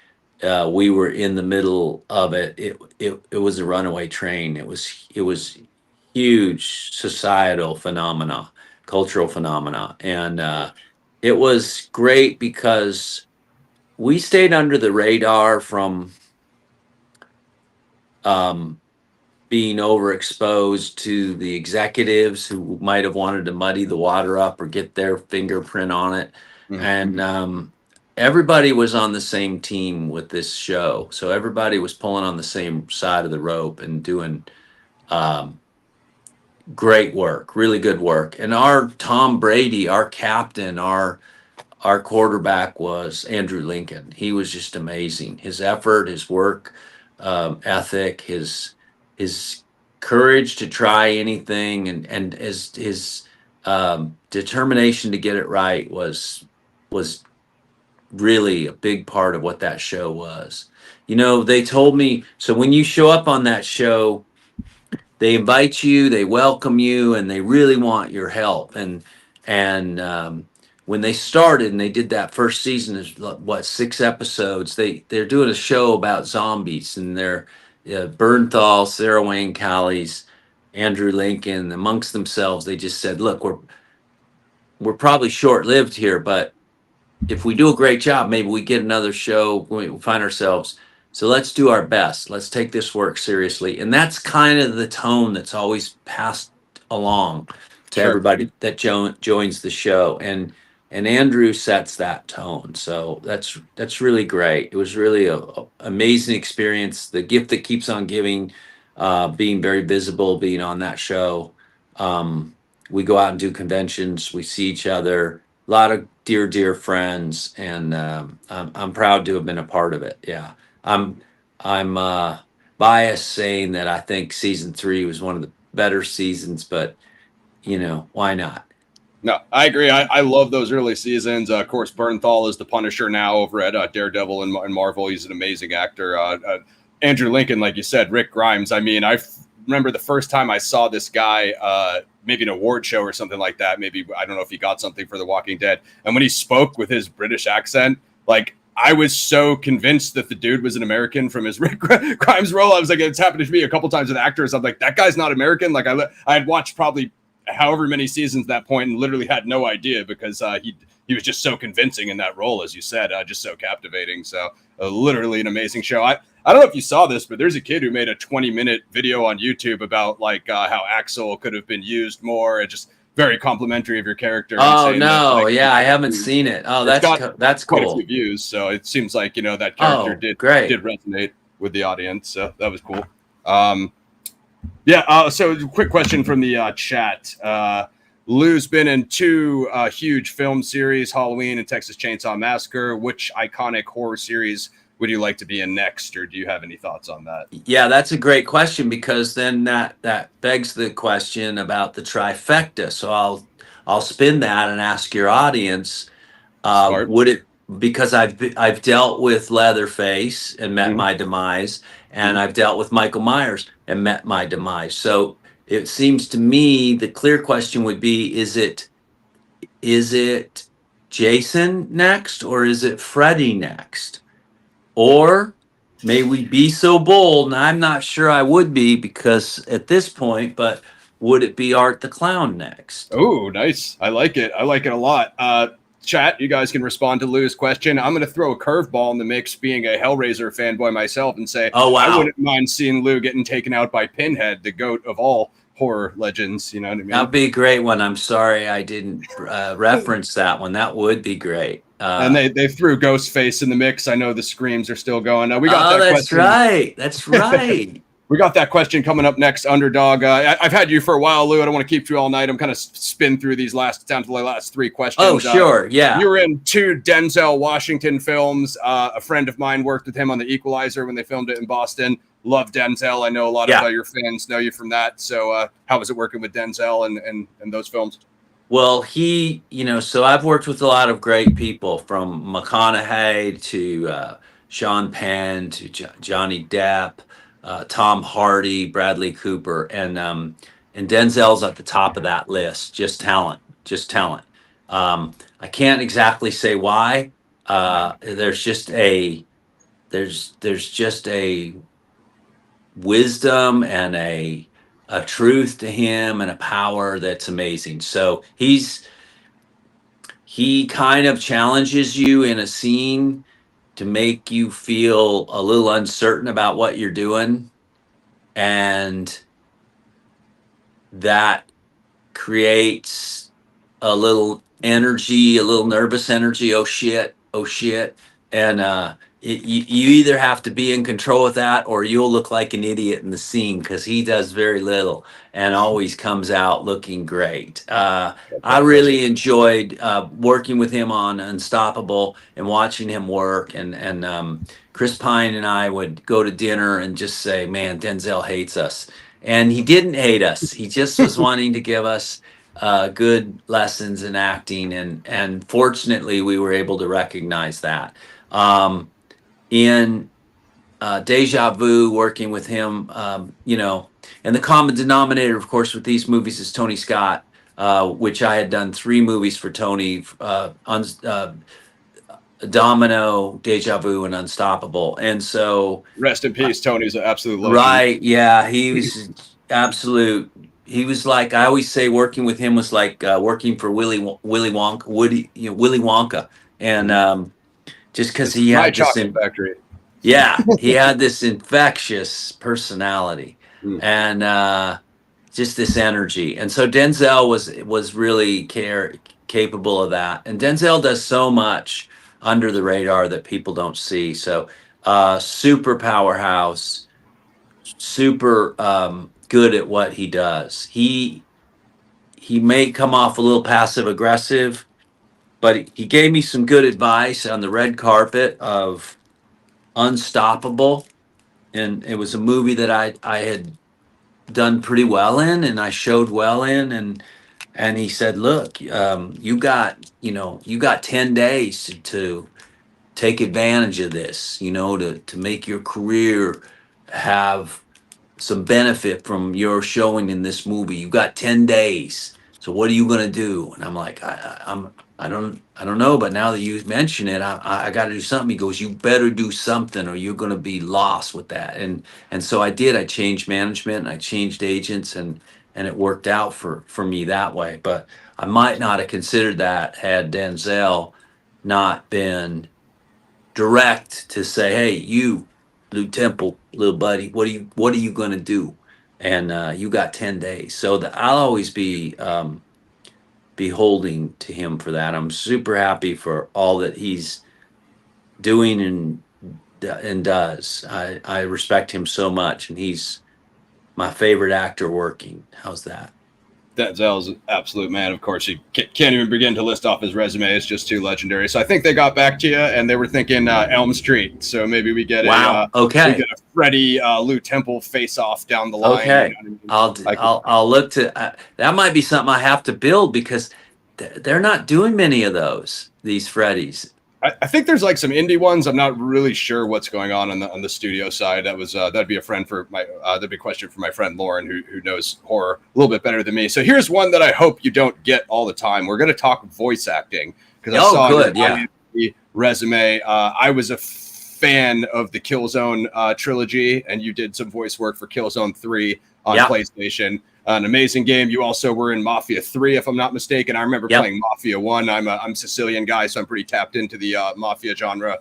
we were in the middle of it. It was a runaway train. It was huge societal phenomena, cultural phenomena, and it was great because we stayed under the radar from being overexposed to the executives who might have wanted to muddy the water up or get their fingerprint on it, and everybody was on the same team with this show. So everybody was pulling on the same side of the rope and doing great work, really good work. And our Tom Brady, our captain, our quarterback was Andrew Lincoln. He was just amazing. His effort, his work ethic, his courage to try anything, and his determination to get it right was really a big part of what that show was. They told me, so when you show up on that show, they invite you, they welcome you, and they really want your help. And when they started and they did that first season, is 6 episodes. They're doing a show about zombies, and they're Bernthal, Sarah Wayne Callies, Andrew Lincoln, amongst themselves, they just said, look, we're probably short-lived here, but if we do a great job, maybe we get another show, we find ourselves. So let's do our best. Let's take this work seriously. And that's kind of the tone that's always passed along to everybody that joins the show. And and Andrew sets that tone. So that's really great. It was really a amazing experience. The gift that keeps on giving, being very visible, being on that show. We go out and do conventions. We see each other. A lot of dear friends, and I'm proud to have been a part of it. Yeah, I'm biased saying that I think season 3 was one of the better seasons, but why not? No, I agree. I love those early seasons. Of course, Bernthal is the Punisher now over at Daredevil and Marvel. He's an amazing actor. Andrew Lincoln, like you said, Rick Grimes. I mean, remember the first time I saw this guy, maybe an award show or something like that. Maybe, I don't know if he got something for The Walking Dead. And when he spoke with his British accent, like, I was so convinced that the dude was an American from his Rick Grimes role. I was like, it's happened to me a couple times with actors. I'm like, that guy's not American. Like, I had watched probably however many seasons at that point and literally had no idea because he was just so convincing in that role, as you said, just so captivating. So literally an amazing show. I don't know if you saw this, but there's a kid who made a 20-minute video on YouTube about like how Axel could have been used more and just very complimentary of your character. Oh no, that, like, yeah, I haven't seen it. Oh, that's quite cool. a few views, so it seems like that character did resonate with the audience. So that was cool. So quick question from the chat. Lew's been in 2 huge film series, Halloween and Texas Chainsaw Massacre. Which iconic horror series would you like to be in next, or do you have any thoughts on that? Yeah, that's a great question, because then that begs the question about the trifecta. So I'll spin that and ask your audience, would it, because I've dealt with Leatherface and met my demise, and I've dealt with Michael Myers and met my demise. So it seems to me the clear question would be, is it Jason next, or is it Freddy next? Or may we be so bold, and I'm not sure I would be because at this point, but would it be Art the Clown next? Oh, nice. I like it. I like it a lot. Chat, you guys can respond to Lou's question. I'm going to throw a curveball in the mix, being a Hellraiser fanboy myself, and say, oh, wow, I wouldn't mind seeing Lew getting taken out by Pinhead, the goat of all horror legends. You know what I mean? That'd be a great one. I'm sorry I didn't reference that one. That would be great. And they threw Ghostface in the mix. I know the screams are still going. We got that question. Right. That's right. We got that question coming up next, Underdog. I've had you for a while, Lew. I don't want to keep you all night. I'm kind of spin through these last 3 questions. Oh, sure. Yeah. You were in 2 Denzel Washington films. A friend of mine worked with him on The Equalizer when they filmed it in Boston. Love Denzel. I know a lot of your fans know you from that. So how was it working with Denzel and those films? Well, so I've worked with a lot of great people, from McConaughey to Sean Penn to Johnny Depp, Tom Hardy, Bradley Cooper, and Denzel's at the top of that list. Just talent. I can't exactly say why. There's just a wisdom and a truth to him and a power that's amazing. So he kind of challenges you in a scene to make you feel a little uncertain about what you're doing, and that creates a little energy, a little nervous energy. Oh shit, and you either have to be in control of that, or you'll look like an idiot in the scene, because he does very little and always comes out looking great. I really enjoyed working with him on Unstoppable and watching him work. And Chris Pine and I would go to dinner and just say, man, Denzel hates us. And he didn't hate us. He just was wanting to give us good lessons in acting. And fortunately, we were able to recognize that. In Deja Vu, working with him, and the common denominator, of course, with these movies is Tony Scott, which I had done 3 movies for Tony, Domino, Deja Vu, and Unstoppable. And so, rest in peace, Tony's an absolute legend. Right? Yeah, he was absolute. He was like, I always say, working with him was like working for Willy Wonka, and just because he had this factory. Yeah, he had this infectious personality and just this energy. And so Denzel was really capable of that. And Denzel does so much under the radar that people don't see. So super powerhouse, super good at what he does. He may come off a little passive aggressive, but he gave me some good advice on the red carpet of Unstoppable. And it was a movie that I had done pretty well in and I showed well in. And he said, look, you got 10 days to take advantage of this, to make your career have some benefit from your showing in this movie. You got 10 days. So what are you going to do? And I'm like, I don't know. But now that you mention it, I got to do something. He goes, you better do something or you're going to be lost with that. And so I did. I changed management and I changed agents and it worked out for me that way. But I might not have considered that had Denzel not been direct to say, hey, you, Lew Temple, little buddy, what are you gonna do? And you got 10 days. So I'll always be beholding to him for that. I'm super happy for all that he's doing and does. I respect him so much, and he's my favorite actor working. How's that? Denzel's an absolute man. Of course, you can't even begin to list off his resume. It's just too legendary. So I think they got back to you, and they were thinking Elm Street. So maybe we get we get a Freddie Lew Temple face off down the line. Okay, you know what I mean? I'll look to that. Might be something I have to build because they're not doing many of these Freddies. I think there's like some indie ones. I'm not really sure what's going on the studio side. That'd be a friend for my that'd be a question for my friend Lauren, who knows horror a little bit better than me. So here's one that I hope you don't get all the time. We're going to talk voice acting because I saw your resume. I was a fan of the Killzone trilogy, and you did some voice work for Killzone 3 on PlayStation. An amazing game. You also were in Mafia 3, if I'm not mistaken. I remember playing Mafia 1. I'm a Sicilian guy, so I'm pretty tapped into the Mafia genre.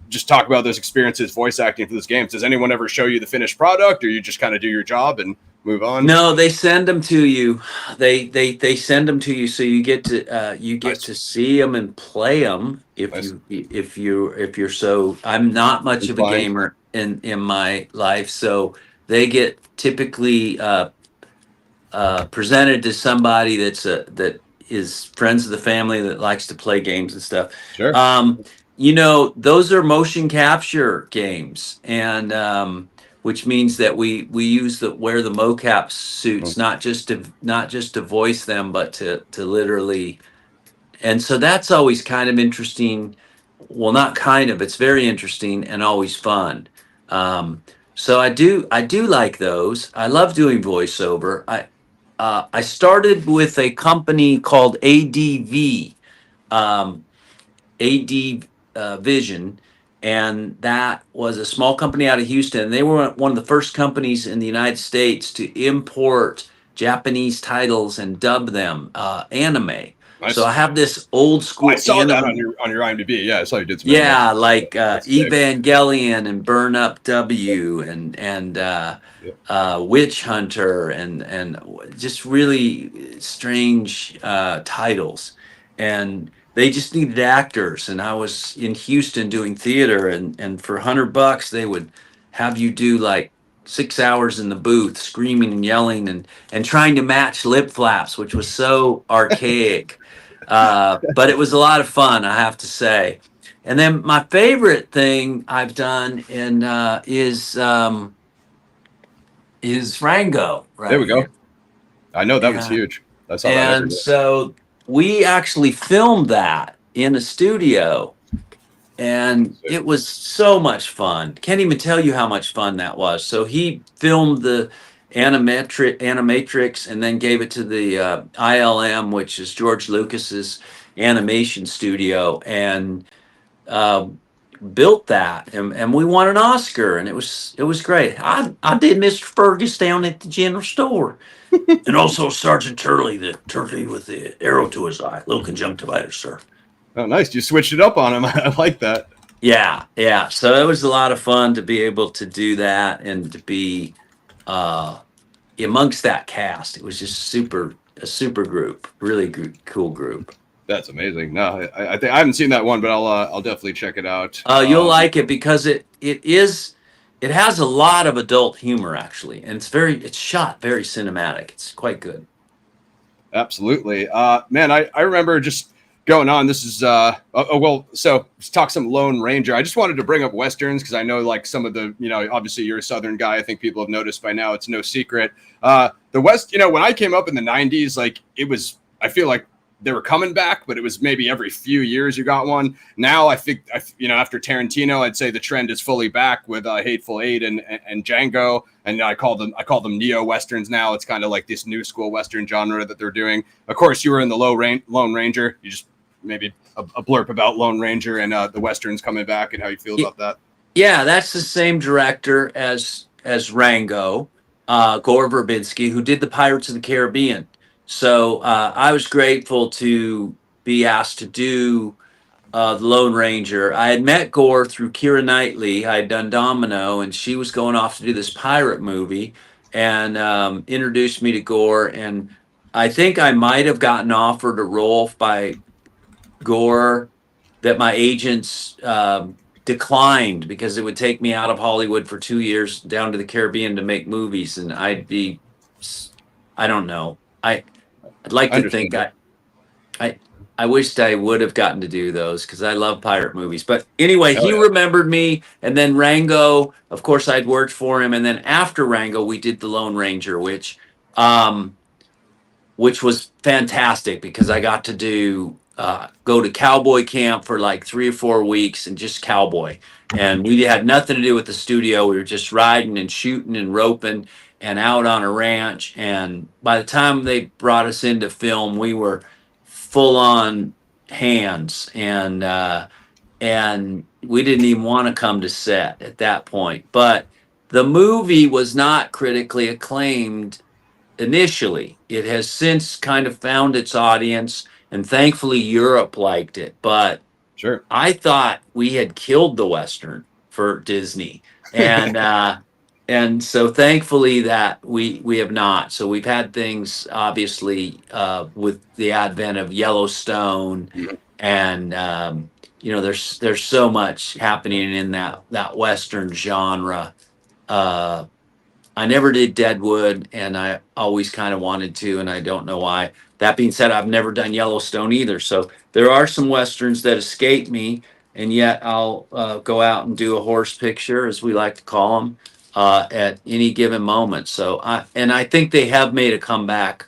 Just talk about those experiences voice acting for those games. Does anyone ever show you the finished product, or you just kind of do your job and move on? No, they send them to you. They send them to you, so you get to see them and play them. If you're so, I'm not much of a gamer in my life, so they get typically presented to somebody that is friends of the family that likes to play games and stuff. Sure. Those are motion capture games, and which means that we wear the mocap suits not just to voice them, but to literally. And so that's always kind of interesting. Well, not kind of. It's very interesting and always fun. So I do like those. I love doing voiceover. I started with a company called ADV, Vision, and that was a small company out of Houston. They were one of the first companies in the United States to import Japanese titles and dub them anime. Nice. So I have this old school. I saw that on your IMDb. Yeah, I saw you did some. Yeah, like Evangelion and Burn Up W and Witch Hunter and just really strange titles, and they just needed actors. And I was in Houston doing theater, and for $100 they would have you do like 6 hours in the booth screaming and yelling and trying to match lip flaps, which was so archaic. But it was a lot of fun, I have to say. And then my favorite thing I've done is Rango. Right there we go. I know that was huge. That's all. And so we actually filmed that in a studio, and it was so much fun. Can't even tell you how much fun that was. So he filmed the animatrix and then gave it to the ILM, which is George Lucas's animation studio, and built that, and we won an Oscar, and it was great. I did Mr. Fergus down at the general store, and also Sergeant Turley, the turkey with the arrow to his eye, little conjunctivitis, sir. Oh, nice! You switched it up on him. I like that. Yeah. So it was a lot of fun to be able to do that and to be amongst that cast. It was just super a super group, really cool group. That's amazing. No, I think I haven't seen that one, but I'll definitely check it out. You'll like it because it has a lot of adult humor actually, and it's shot very cinematic. It's quite good. Absolutely. Man, I remember just going on. This is well, so let's talk some Lone Ranger. I just wanted to bring up Westerns because I know like some of the, obviously you're a Southern guy. I think people have noticed by now, it's no secret. The West, when I came up in the 90s, like I feel like they were coming back, but it was maybe every few years you got one. Now I think, after Tarantino, I'd say the trend is fully back with Hateful Eight and Django. And I call them neo westerns now. It's kind of like this new school western genre that they're doing. Of course, you were in the Lone Ranger. You just maybe a blurb about Lone Ranger and the westerns coming back and how you feel about that. Yeah, that's the same director as Rango, Gore Verbinski, who did the Pirates of the Caribbean. So I was grateful to be asked to do the Lone Ranger. I had met Gore through Keira Knightley. I had done Domino, and she was going off to do this pirate movie, and introduced me to Gore. And I think I might have gotten offered a role by Gore that my agents declined because it would take me out of Hollywood for 2 years down to the Caribbean to make movies, and I don't know. I'd like to think I wished I would have gotten to do those because I love pirate movies. But anyway, he remembered me, and then Rango, of course, I'd worked for him, and then after Rango, we did the Lone Ranger, which was fantastic because I got to go to cowboy camp for like 3 or 4 weeks and just cowboy, and we had nothing to do with the studio. We were just riding and shooting and roping and out on a ranch. And by the time they brought us into film, we were full on hands, and we didn't even want to come to set at that point. But the movie was not critically acclaimed initially. It has since kind of found its audience, and thankfully Europe liked it. But sure, I thought we had killed the Western for Disney, and and so thankfully that we have not. So we've had things obviously with the advent of Yellowstone, and there's so much happening in that Western genre. I never did Deadwood, and I always kind of wanted to, and I don't know why. That being said, I've never done Yellowstone either. So there are some Westerns that escape me, and yet I'll go out and do a horse picture, as we like to call them, at any given moment. So I think they have made a comeback.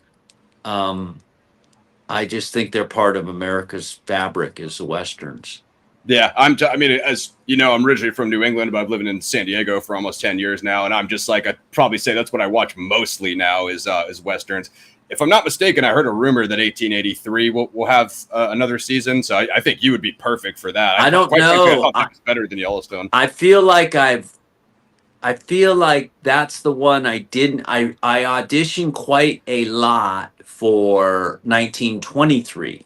I just think they're part of America's fabric as the Westerns. Yeah, I mean, as you know, I'm originally from New England, but I've lived in San Diego for almost 10 years now, and I'm just like, I'd probably say that's what I watch mostly now is Westerns. If I'm not mistaken, I heard a rumor that 1883 will have another season, so I think you would be perfect for that. I don't know. I think it's better than Yellowstone. I feel like that's the one I didn't. I auditioned quite a lot for 1923.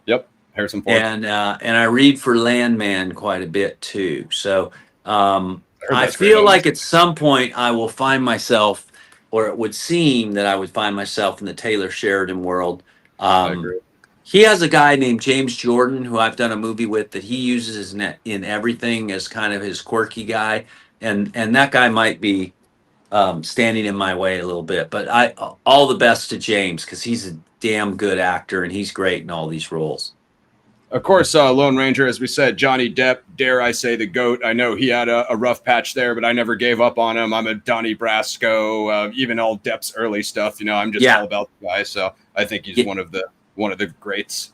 Yep. Harrison Ford. And I read for Landman quite a bit too. So I feel like at some point I will find myself, or it would seem that I would find myself in the Taylor Sheridan world. I agree. He has a guy named James Jordan who I've done a movie with that he uses in everything as kind of his quirky guy, and that guy might be standing in my way a little bit. But all the best to James because he's a damn good actor and he's great in all these roles. Of course, Lone Ranger, as we said, Johnny Depp, dare I say the GOAT. I know he had a rough patch there, but I never gave up on him. I'm a Donnie Brasco, even all Depp's early stuff. I'm just all about the guy. So I think he's one of the greats.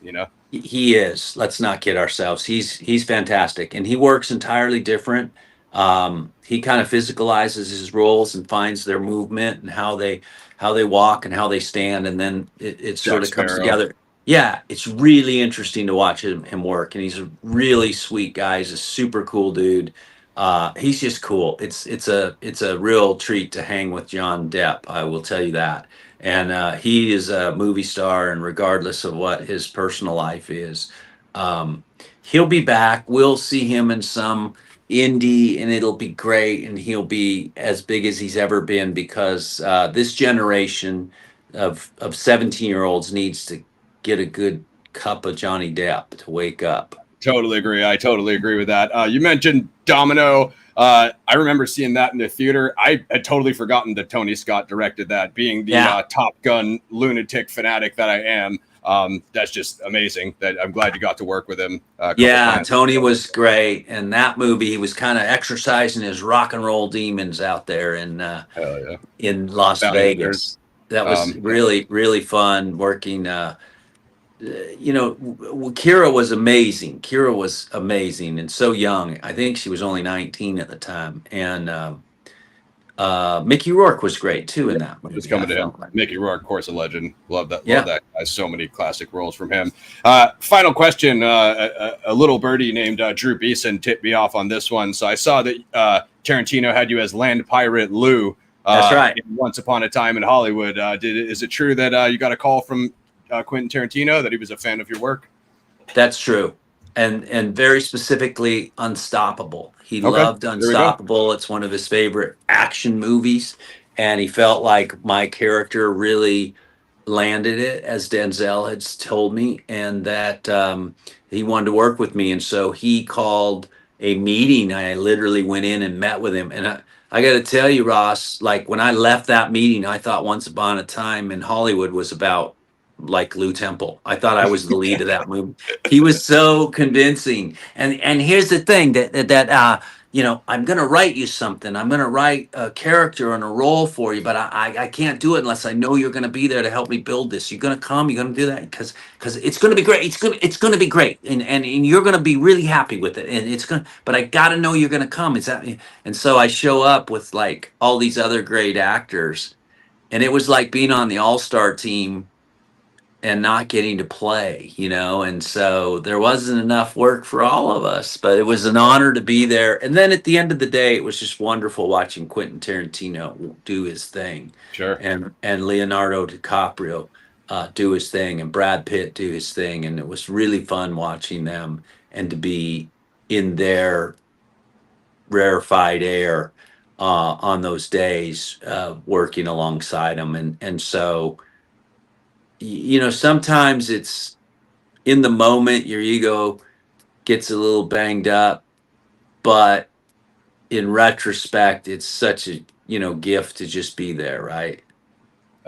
He is. Let's not kid ourselves. He's fantastic, and he works entirely different. He kind of physicalizes his roles and finds their movement and how they walk and how they stand, and then it sort of comes together. Yeah, it's really interesting to watch him work, and he's a really sweet guy. He's a super cool dude. He's just cool. It's a real treat to hang with John Depp. I will tell you that. And he is a movie star, and regardless of what his personal life is, he'll be back. We'll see him in some indie, and it'll be great, and he'll be as big as he's ever been because this generation of 17-year-olds needs to get a good cup of Johnny Depp to wake up. Totally agree. I totally agree with that. You mentioned Domino. I remember seeing that in the theater. I had totally forgotten that Tony Scott directed that. Being the Top Gun lunatic fanatic that I am, that's just amazing. That I'm glad you got to work with him. Yeah, Tony was great, and that movie he was kind of exercising his rock and roll demons out there in Las Vegas. That was really fun working. Kira was amazing. Kira was amazing and so young. I think she was only 19 at the time. And Mickey Rourke was great too in that movie. Just coming to him. Mickey Rourke, of course, a legend. Love that. Yeah. Love that. Has so many classic roles from him. Final question. A little birdie named Drew Beeson tipped me off on this one. So I saw that Tarantino had you as land pirate Lew. That's right. Once Upon a Time in Hollywood. Is it true that you got a call from Quentin Tarantino that he was a fan of your work? That's true, and very specifically Unstoppable. He loved Unstoppable. It's one of his favorite action movies, and he felt like my character really landed it, as Denzel had told me, and that he wanted to work with me. And so he called a meeting. I literally went in and met with him, and I got to tell you, Ross, like when I left that meeting, I thought Once Upon a Time in Hollywood was about like Lew Temple. I thought I was the lead of that movie. He was so convincing. And here's the thing that I'm going to write you something. I'm going to write a character and a role for you, but I can't do it unless I know you're going to be there to help me build this. You're going to come, you're going to do that because it's going to be great. It's going to be great. And you're going to be really happy with it. And but I got to know you're going to come. And so I show up with like all these other great actors, and it was like being on the all-star team and not getting to play, and so there wasn't enough work for all of us, but it was an honor to be there. And then at the end of the day, it was just wonderful watching Quentin Tarantino do his thing. Sure. And Leonardo DiCaprio do his thing, and Brad Pitt do his thing. And it was really fun watching them and to be in their rarefied air on those days, working alongside them. And so, sometimes it's in the moment, your ego gets a little banged up, but in retrospect, it's such a, gift to just be there. Right.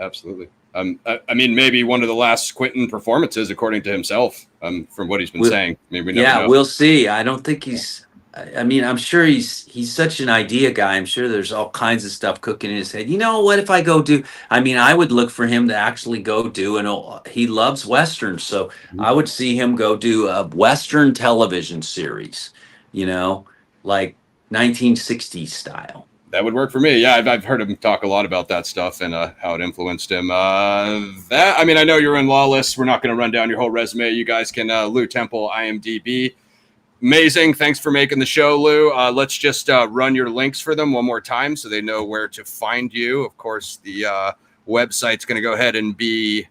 Absolutely. I mean, maybe one of the last Quentin performances, according to himself, from what he's been saying. Maybe we never know. We'll see. I don't think I'm sure he's such an idea guy. I'm sure there's all kinds of stuff cooking in his head. What if I go do? I would look for him to actually go do, and he loves Westerns. So I would see him go do a Western television series, like 1960s style. That would work for me. Yeah, I've heard him talk a lot about that stuff and how it influenced him. I know you're in Lawless. We're not going to run down your whole resume. You guys can Lew Temple, IMDb. Amazing. Thanks for making the show, Lew. Let's just run your links for them one more time so they know where to find you. Of course, the website's going to go ahead and be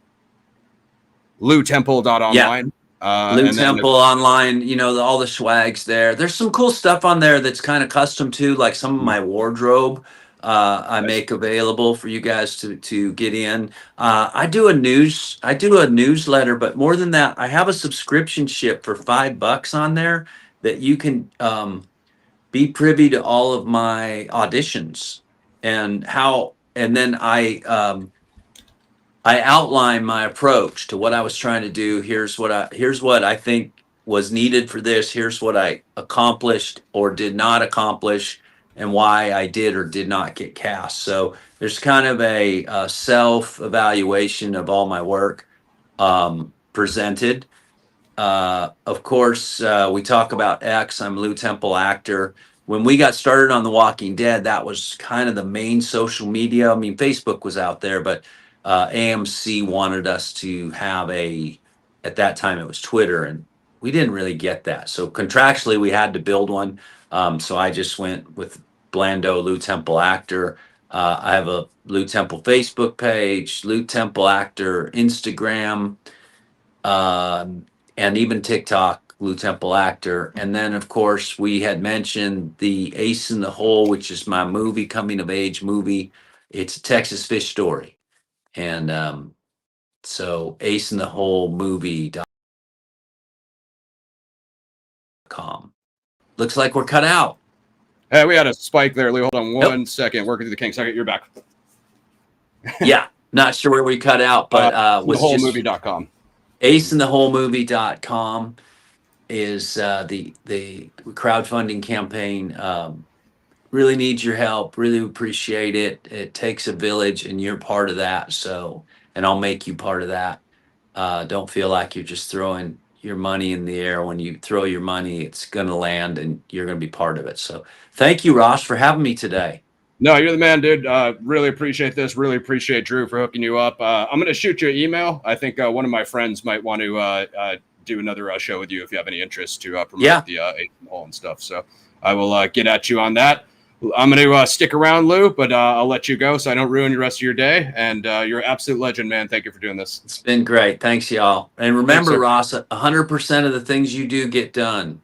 lewtemple.online. Lew Temple online, all the swag's there. There's some cool stuff on there that's kind of custom too, like some of my wardrobe I make available for you guys to get in. I do a newsletter, but more than that, I have a subscription ship for $5 on there that you can be privy to all of my auditions and then I outline my approach to what I was trying to do. Here's what I think was needed for this. Here's what I accomplished or did not accomplish, and why I did or did not get cast. So there's kind of a self-evaluation of all my work presented. Of course, we talk about X. I'm Lew Temple actor. When we got started on The Walking Dead, that was kind of the main social media. Facebook was out there, but AMC wanted us to have at that time it was Twitter, and we didn't really get that. So contractually we had to build one. So I just went with Blando Lew Temple actor. I have a Lew Temple Facebook page, Lew Temple actor Instagram, and even TikTok, Lew Temple actor. And then of course we had mentioned the Ace in the Hole, which is my coming of age movie. It's a Texas fish story. And so aceintheholemovie.com. Looks like we're cut out. Hey, we had a spike there, Lou. Hold on Nope. 1 second. Working through the kinks. Okay, you're back. Yeah, not sure where we cut out, but theholemovie.com. aceintheholemovie.com is the crowdfunding campaign. Really needs your help. Really appreciate it. It takes a village, and you're part of that. So, and I'll make you part of that. Don't feel like you're just throwing your money in the air. When you throw your money, it's going to land, and you're going to be part of it. So, thank you, Ross, for having me today. No, you're the man, dude. Really appreciate this. Really appreciate Drew for hooking you up. I'm going to shoot you an email. I think one of my friends might want to do another show with you if you have any interest to promote the Ace in the Hole and stuff. So I will get at you on that. I'm going to stick around, Lou, but I'll let you go so I don't ruin the rest of your day. And you're an absolute legend, man. Thank you for doing this. It's been great. Thanks, y'all. And remember, Ross, 100% of the things you do get done.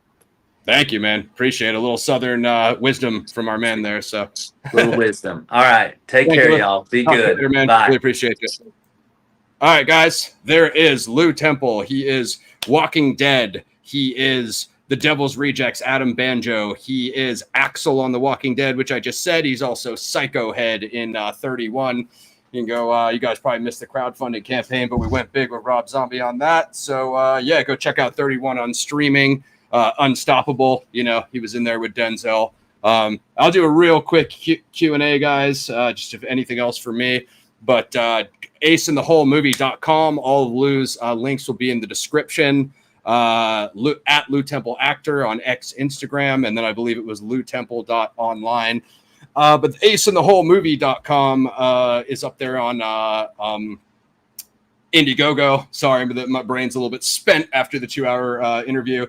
Thank you, man. Appreciate it. A little Southern wisdom from our man there. So, a little wisdom. All right. Take care, y'all. Be good. Later, man. Bye. Really appreciate it. All right, guys. There is Lew Temple. He is Walking Dead. He is The Devil's Rejects, Adam Banjo. He is Axel on The Walking Dead, which I just said. He's also Psycho Head in 31. You can go, you guys probably missed the crowdfunding campaign, but we went big with Rob Zombie on that. So, yeah, go check out 31 on streaming. Unstoppable, you know, he was in there with Denzel. I'll do a real quick Q&A, guys, just if anything else for me. But aceintheholemovie.com, all of Lew's links will be in the description. At Lew Temple Actor on Instagram, and then I believe it was lewtemple.online. But aceintheholemovie.com is up there on Indiegogo. Sorry, but my brain's a little bit spent after the 2-hour interview.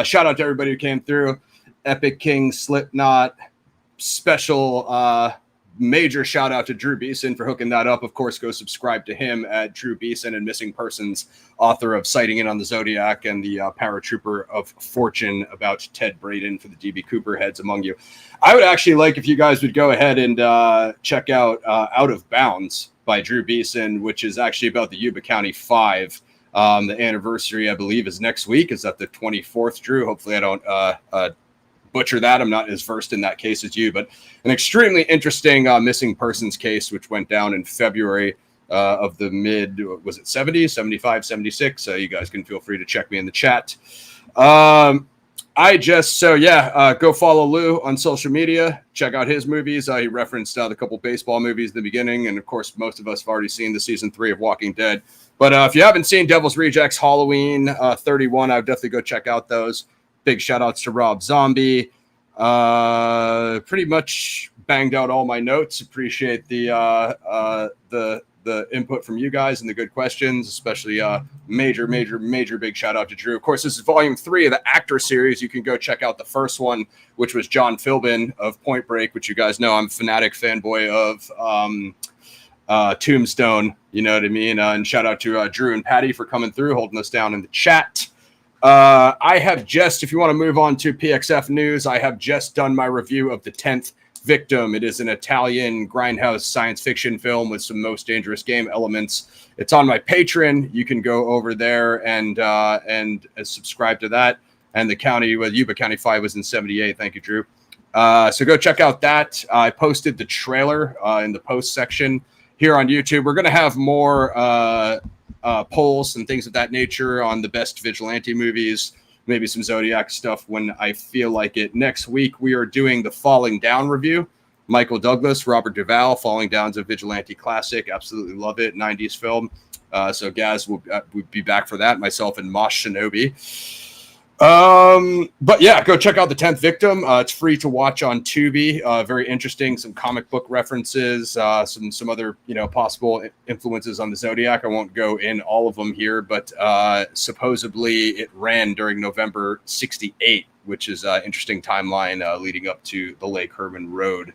Shout out to everybody who came through. Epic King, Slipknot, special major shout out to Drew Beeson for hooking that up. Of course, go subscribe to him at Drew Beeson and Missing Persons, author of Sighting In on the Zodiac and the Paratrooper of Fortune about Ted Braden for the DB Cooper heads among you. I would actually like if you guys would go ahead and check out Out of Bounds by Drew Beeson, which is actually about the Yuba County 5. The anniversary, I believe, is next week. Is that the 24th, Drew? Hopefully I don't butcher that. I'm not as versed in that case as you, but an extremely interesting missing persons case, which went down in February of the mid, was it 70s, 75, 76? You guys can feel free to check me in the chat. Go follow Lew on social media. Check out his movies. He referenced the couple baseball movies in the beginning. And of course, most of us have already seen the season 3 of Walking Dead. But if you haven't seen Devil's Rejects, Halloween 31, I would definitely go check out those. Big shout outs to Rob Zombie. Pretty much banged out all my notes. Appreciate the input from you guys and the good questions, especially major big shout out to Drew. Of course, this is volume 3 of the Actor series. You can go check out the first one, which was John Philbin of Point Break, which you guys know I'm a fanatic fanboy of. Tombstone, you know what I mean? And shout out to Drew and Patty for coming through, holding us down in the chat. I have just, if you want to move on to PXF news, I have just done my review of The 10th Victim. It is an Italian grindhouse science fiction film with some Most Dangerous Game elements. It's on my Patreon. You can go over there and subscribe to that. And the county, Yuba County 5 was in 78. Thank you, Drew. So go check out that. I posted the trailer in the post section here on YouTube. We're going to have more polls and things of that nature on the best vigilante movies, maybe some Zodiac stuff when I feel like it. Next week, we are doing the Falling Down review. Michael Douglas, Robert Duvall. Falling Down's a vigilante classic. Absolutely love it. 90s film. So Gaz will be back for that. Myself and Mosh Shinobi. But yeah, go check out The 10th Victim. It's free to watch on Tubi. Very interesting. Some comic book references, some other, possible influences on the Zodiac. I won't go in all of them here, but supposedly it ran during November 68, which is an interesting timeline leading up to the Lake Herman Road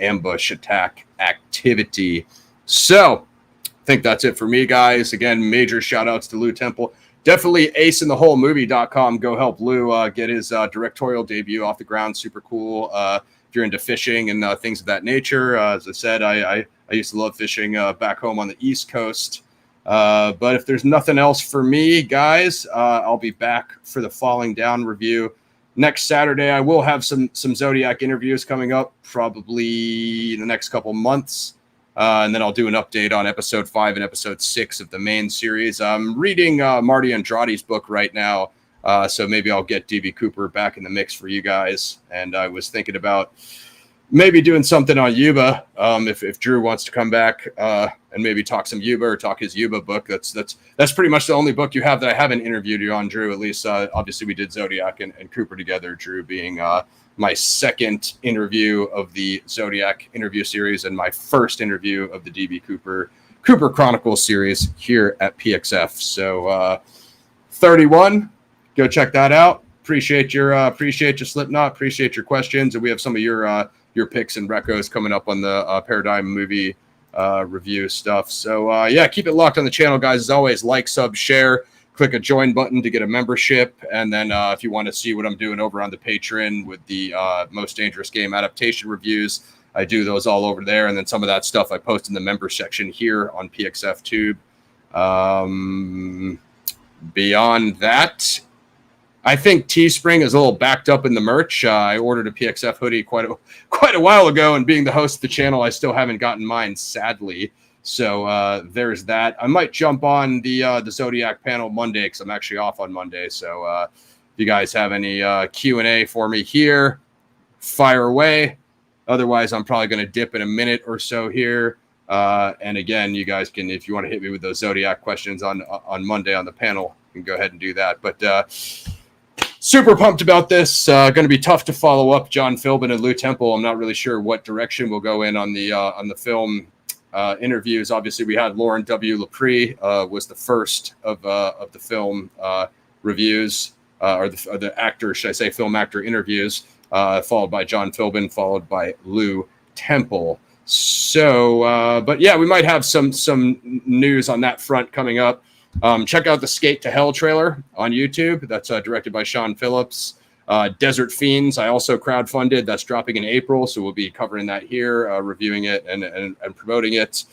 ambush attack activity. So I think that's it for me, guys. Again, major shout outs to Lew Temple. Definitely aceintheholemovie.com. Go help Lew get his directorial debut off the ground. Super cool. If you're into fishing and things of that nature. As I said, I used to love fishing back home on the East Coast. But if there's nothing else for me, guys, I'll be back for the Falling Down review next Saturday. I will have some Zodiac interviews coming up probably in the next couple months. And then I'll do an update on episode 5 and episode 6 of the main series. I'm reading Marty Andrade's book right now. So maybe I'll get DB Cooper back in the mix for you guys. And I was thinking about maybe doing something on Yuba. If Drew wants to come back and maybe talk some Yuba or talk his Yuba book. That's pretty much the only book you have that I haven't interviewed you on, Drew. At least obviously we did Zodiac and Cooper together, Drew being my second interview of the Zodiac interview series and my first interview of the DB Cooper Chronicles series here at PXF. So 31, go check that out. Appreciate your Slipknot. Appreciate your questions, and we have some of your picks and recos coming up on the Paradigm movie review stuff. So yeah, keep it locked on the channel, guys. As always, like, sub, share. Click a join button to get a membership. And then if you want to see what I'm doing over on the Patreon with the Most Dangerous Game adaptation reviews, I do those all over there. And then some of that stuff I post in the member section here on PXF Tube. Beyond that, I think Teespring is a little backed up in the merch. I ordered a PXF hoodie quite a while ago, and being the host of the channel, I still haven't gotten mine, sadly. So there's that. I might jump on the Zodiac panel Monday because I'm actually off on Monday. So if you guys have any Q&A for me here, fire away. Otherwise, I'm probably going to dip in a minute or so here. And again, you guys can, if you want to hit me with those Zodiac questions on Monday on the panel, you can go ahead and do that. But super pumped about this. Going to be tough to follow up John Philbin and Lew Temple. I'm not really sure what direction we'll go in on the film interviews. Obviously, we had Lauren W. Lepre was the first of the film reviews, or the actor, should I say, film actor interviews, followed by John Philbin, followed by Lew Temple. So, but yeah, we might have some news on that front coming up. Check out the Skate to Hell trailer on YouTube. That's directed by Sean Phillips. Desert Fiends, I also crowdfunded. That's dropping in April, so we'll be covering that here, reviewing it and promoting it.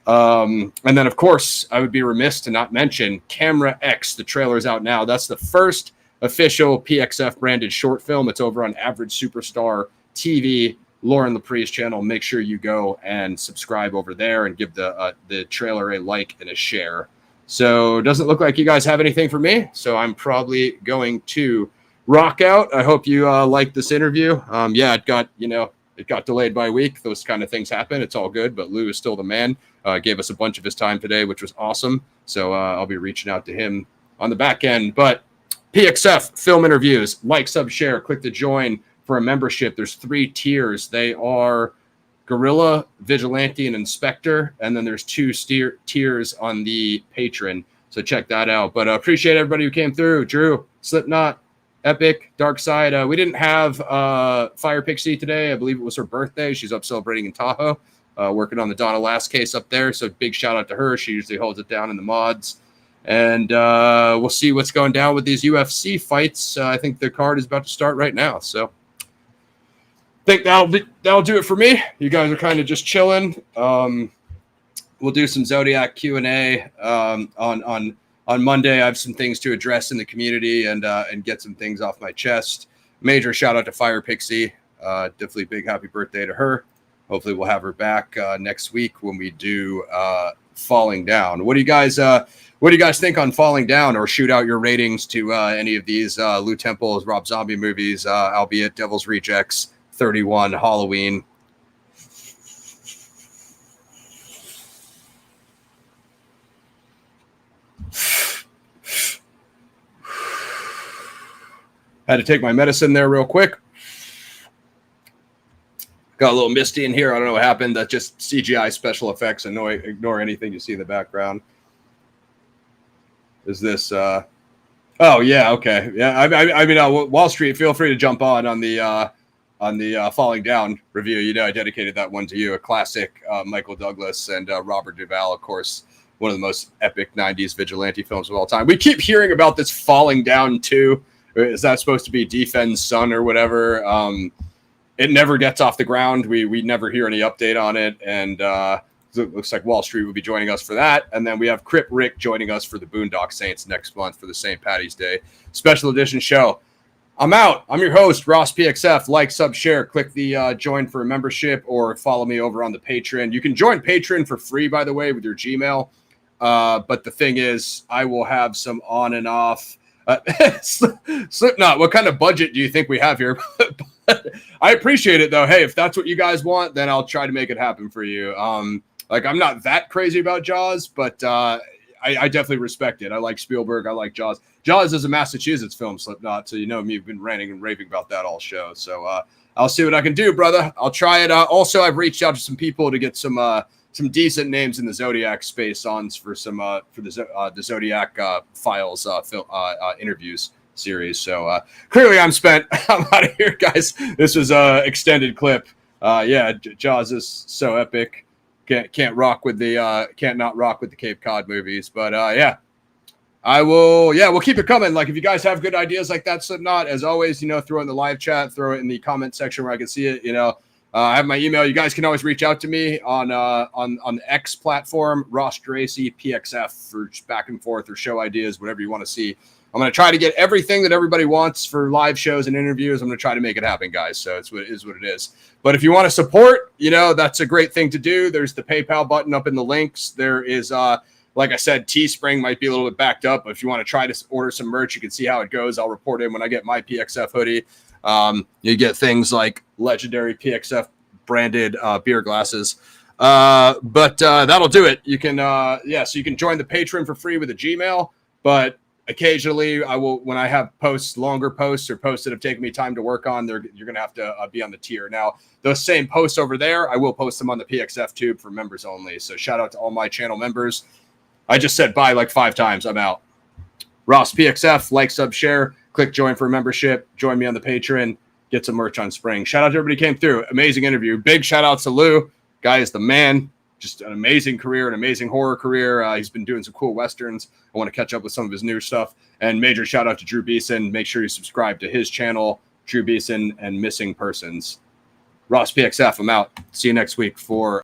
And then, of course, I would be remiss to not mention Camera X. The trailer is out now. That's the first official PXF branded short film. It's over on Average Superstar TV, Lauren Lepre's channel. Make sure you go and subscribe over there and give the trailer a like and a share. So it doesn't look like you guys have anything for me, so I'm probably going to rock out. I hope you liked this interview. Yeah, it got delayed by a week. Those kind of things happen. It's all good, but Lew is still the man. Gave us a bunch of his time today, which was awesome. So I'll be reaching out to him on the back end. But PXF film interviews, like, sub, share, click to join for a membership. There's 3 tiers. They are Gorilla, Vigilante, and Inspector. And then there's 2 tiers on the Patreon. So check that out. But appreciate everybody who came through. Drew, Slipknot, Epic, Dark Side. We didn't have Fire Pixie today. I believe it was her birthday. She's up celebrating in Tahoe, working on the Donna Last case up there. So big shout out to her. She usually holds it down in the mods. And we'll see what's going down with these UFC fights. I think the card is about to start right now. So I think that'll do it for me. You guys are kind of just chilling. We'll do some Zodiac Q&A on Monday. I have some things to address in the community and get some things off my chest. Major shout out to Fire Pixie. Definitely big happy birthday to her. Hopefully we'll have her back next week when we do Falling Down. What do you guys think on Falling Down? Or shoot out your ratings to any of these Lew Temple's Rob Zombie movies, albeit Devil's Rejects, 31, Halloween. Had to take my medicine there real quick. Got a little misty in here. I don't know what happened. That's just CGI special effects. And ignore anything you see in the background. Is this? Oh yeah, okay, yeah. I mean, Wall Street. Feel free to jump on the Falling Down review. You know, I dedicated that one to you. A classic, Michael Douglas and Robert Duvall, of course. One of the most epic '90s vigilante films of all time. We keep hearing about this Falling Down 2. Is that supposed to be Defend's son or whatever? it never gets off the ground. We never hear any update on it. And it looks like Wall Street will be joining us for that. And then we have Crip Rick joining us for the Boondock Saints next month for the St. Patty's Day special edition show. I'm out. I'm your host, Ross PXF. Like, sub, share. Click the join for a membership or follow me over on the Patreon. You can join Patreon for free, by the way, with your Gmail. But the thing is, I will have some on and off. Slipknot, what kind of budget do you think we have here? I appreciate it, though. Hey, if that's what you guys want, then I'll try to make it happen for you. Like, I'm not that crazy about Jaws, but I definitely respect it. I like Spielberg. I like Jaws. Jaws is a Massachusetts film, Slipknot, so you know me. You've been ranting and raving about that all show. So I'll see what I can do, brother. I'll try it. Also, I've reached out to some people to get some decent names in the Zodiac space on for some for the Zodiac Files interviews series. So clearly, I'm spent. I'm out of here, guys. This was a extended clip. Yeah, Jaws is so epic. Can't not rock with the Cape Cod movies, but yeah, I will. Yeah, we'll keep it coming. Like if you guys have good ideas like that, Slipknot, as always, you know, throw it in the live chat, throw it in the comment section where I can see it. You know, I have my email. You guys can always reach out to me on the X platform, Ross Dracy PXF, for back and forth or show ideas, whatever you want to see. I'm going to try to get everything that everybody wants for live shows and interviews. I'm going to try to make it happen, guys. So it is what it is. But if you want to support, you know, that's a great thing to do. There's the PayPal button up in the links. There is, like I said, Teespring might be a little bit backed up. But if you want to try to order some merch, you can see how it goes. I'll report in when I get my PXF hoodie. You get things like legendary PXF branded beer glasses. But that'll do it. You can, so you can join the Patreon for free with a Gmail. But occasionally, I will, when I have longer posts or posts that have taken me time to work on, you're going to have to be on the tier. Now, those same posts over there, I will post them on the PXF tube for members only. So shout out to all my channel members. I just said bye like 5 times. I'm out. Ross PXF, like, sub, share, click join for a membership. Join me on the Patreon. Get some merch on spring. Shout out to everybody who came through. Amazing interview. Big shout out to Lew. Guy is the man. Just an amazing career, an amazing horror career. He's been doing some cool Westerns. I want to catch up with some of his new stuff. And major shout out to Drew Beeson. Make sure you subscribe to his channel, Drew Beeson and Missing Persons. Ross PXF, I'm out. See you next week for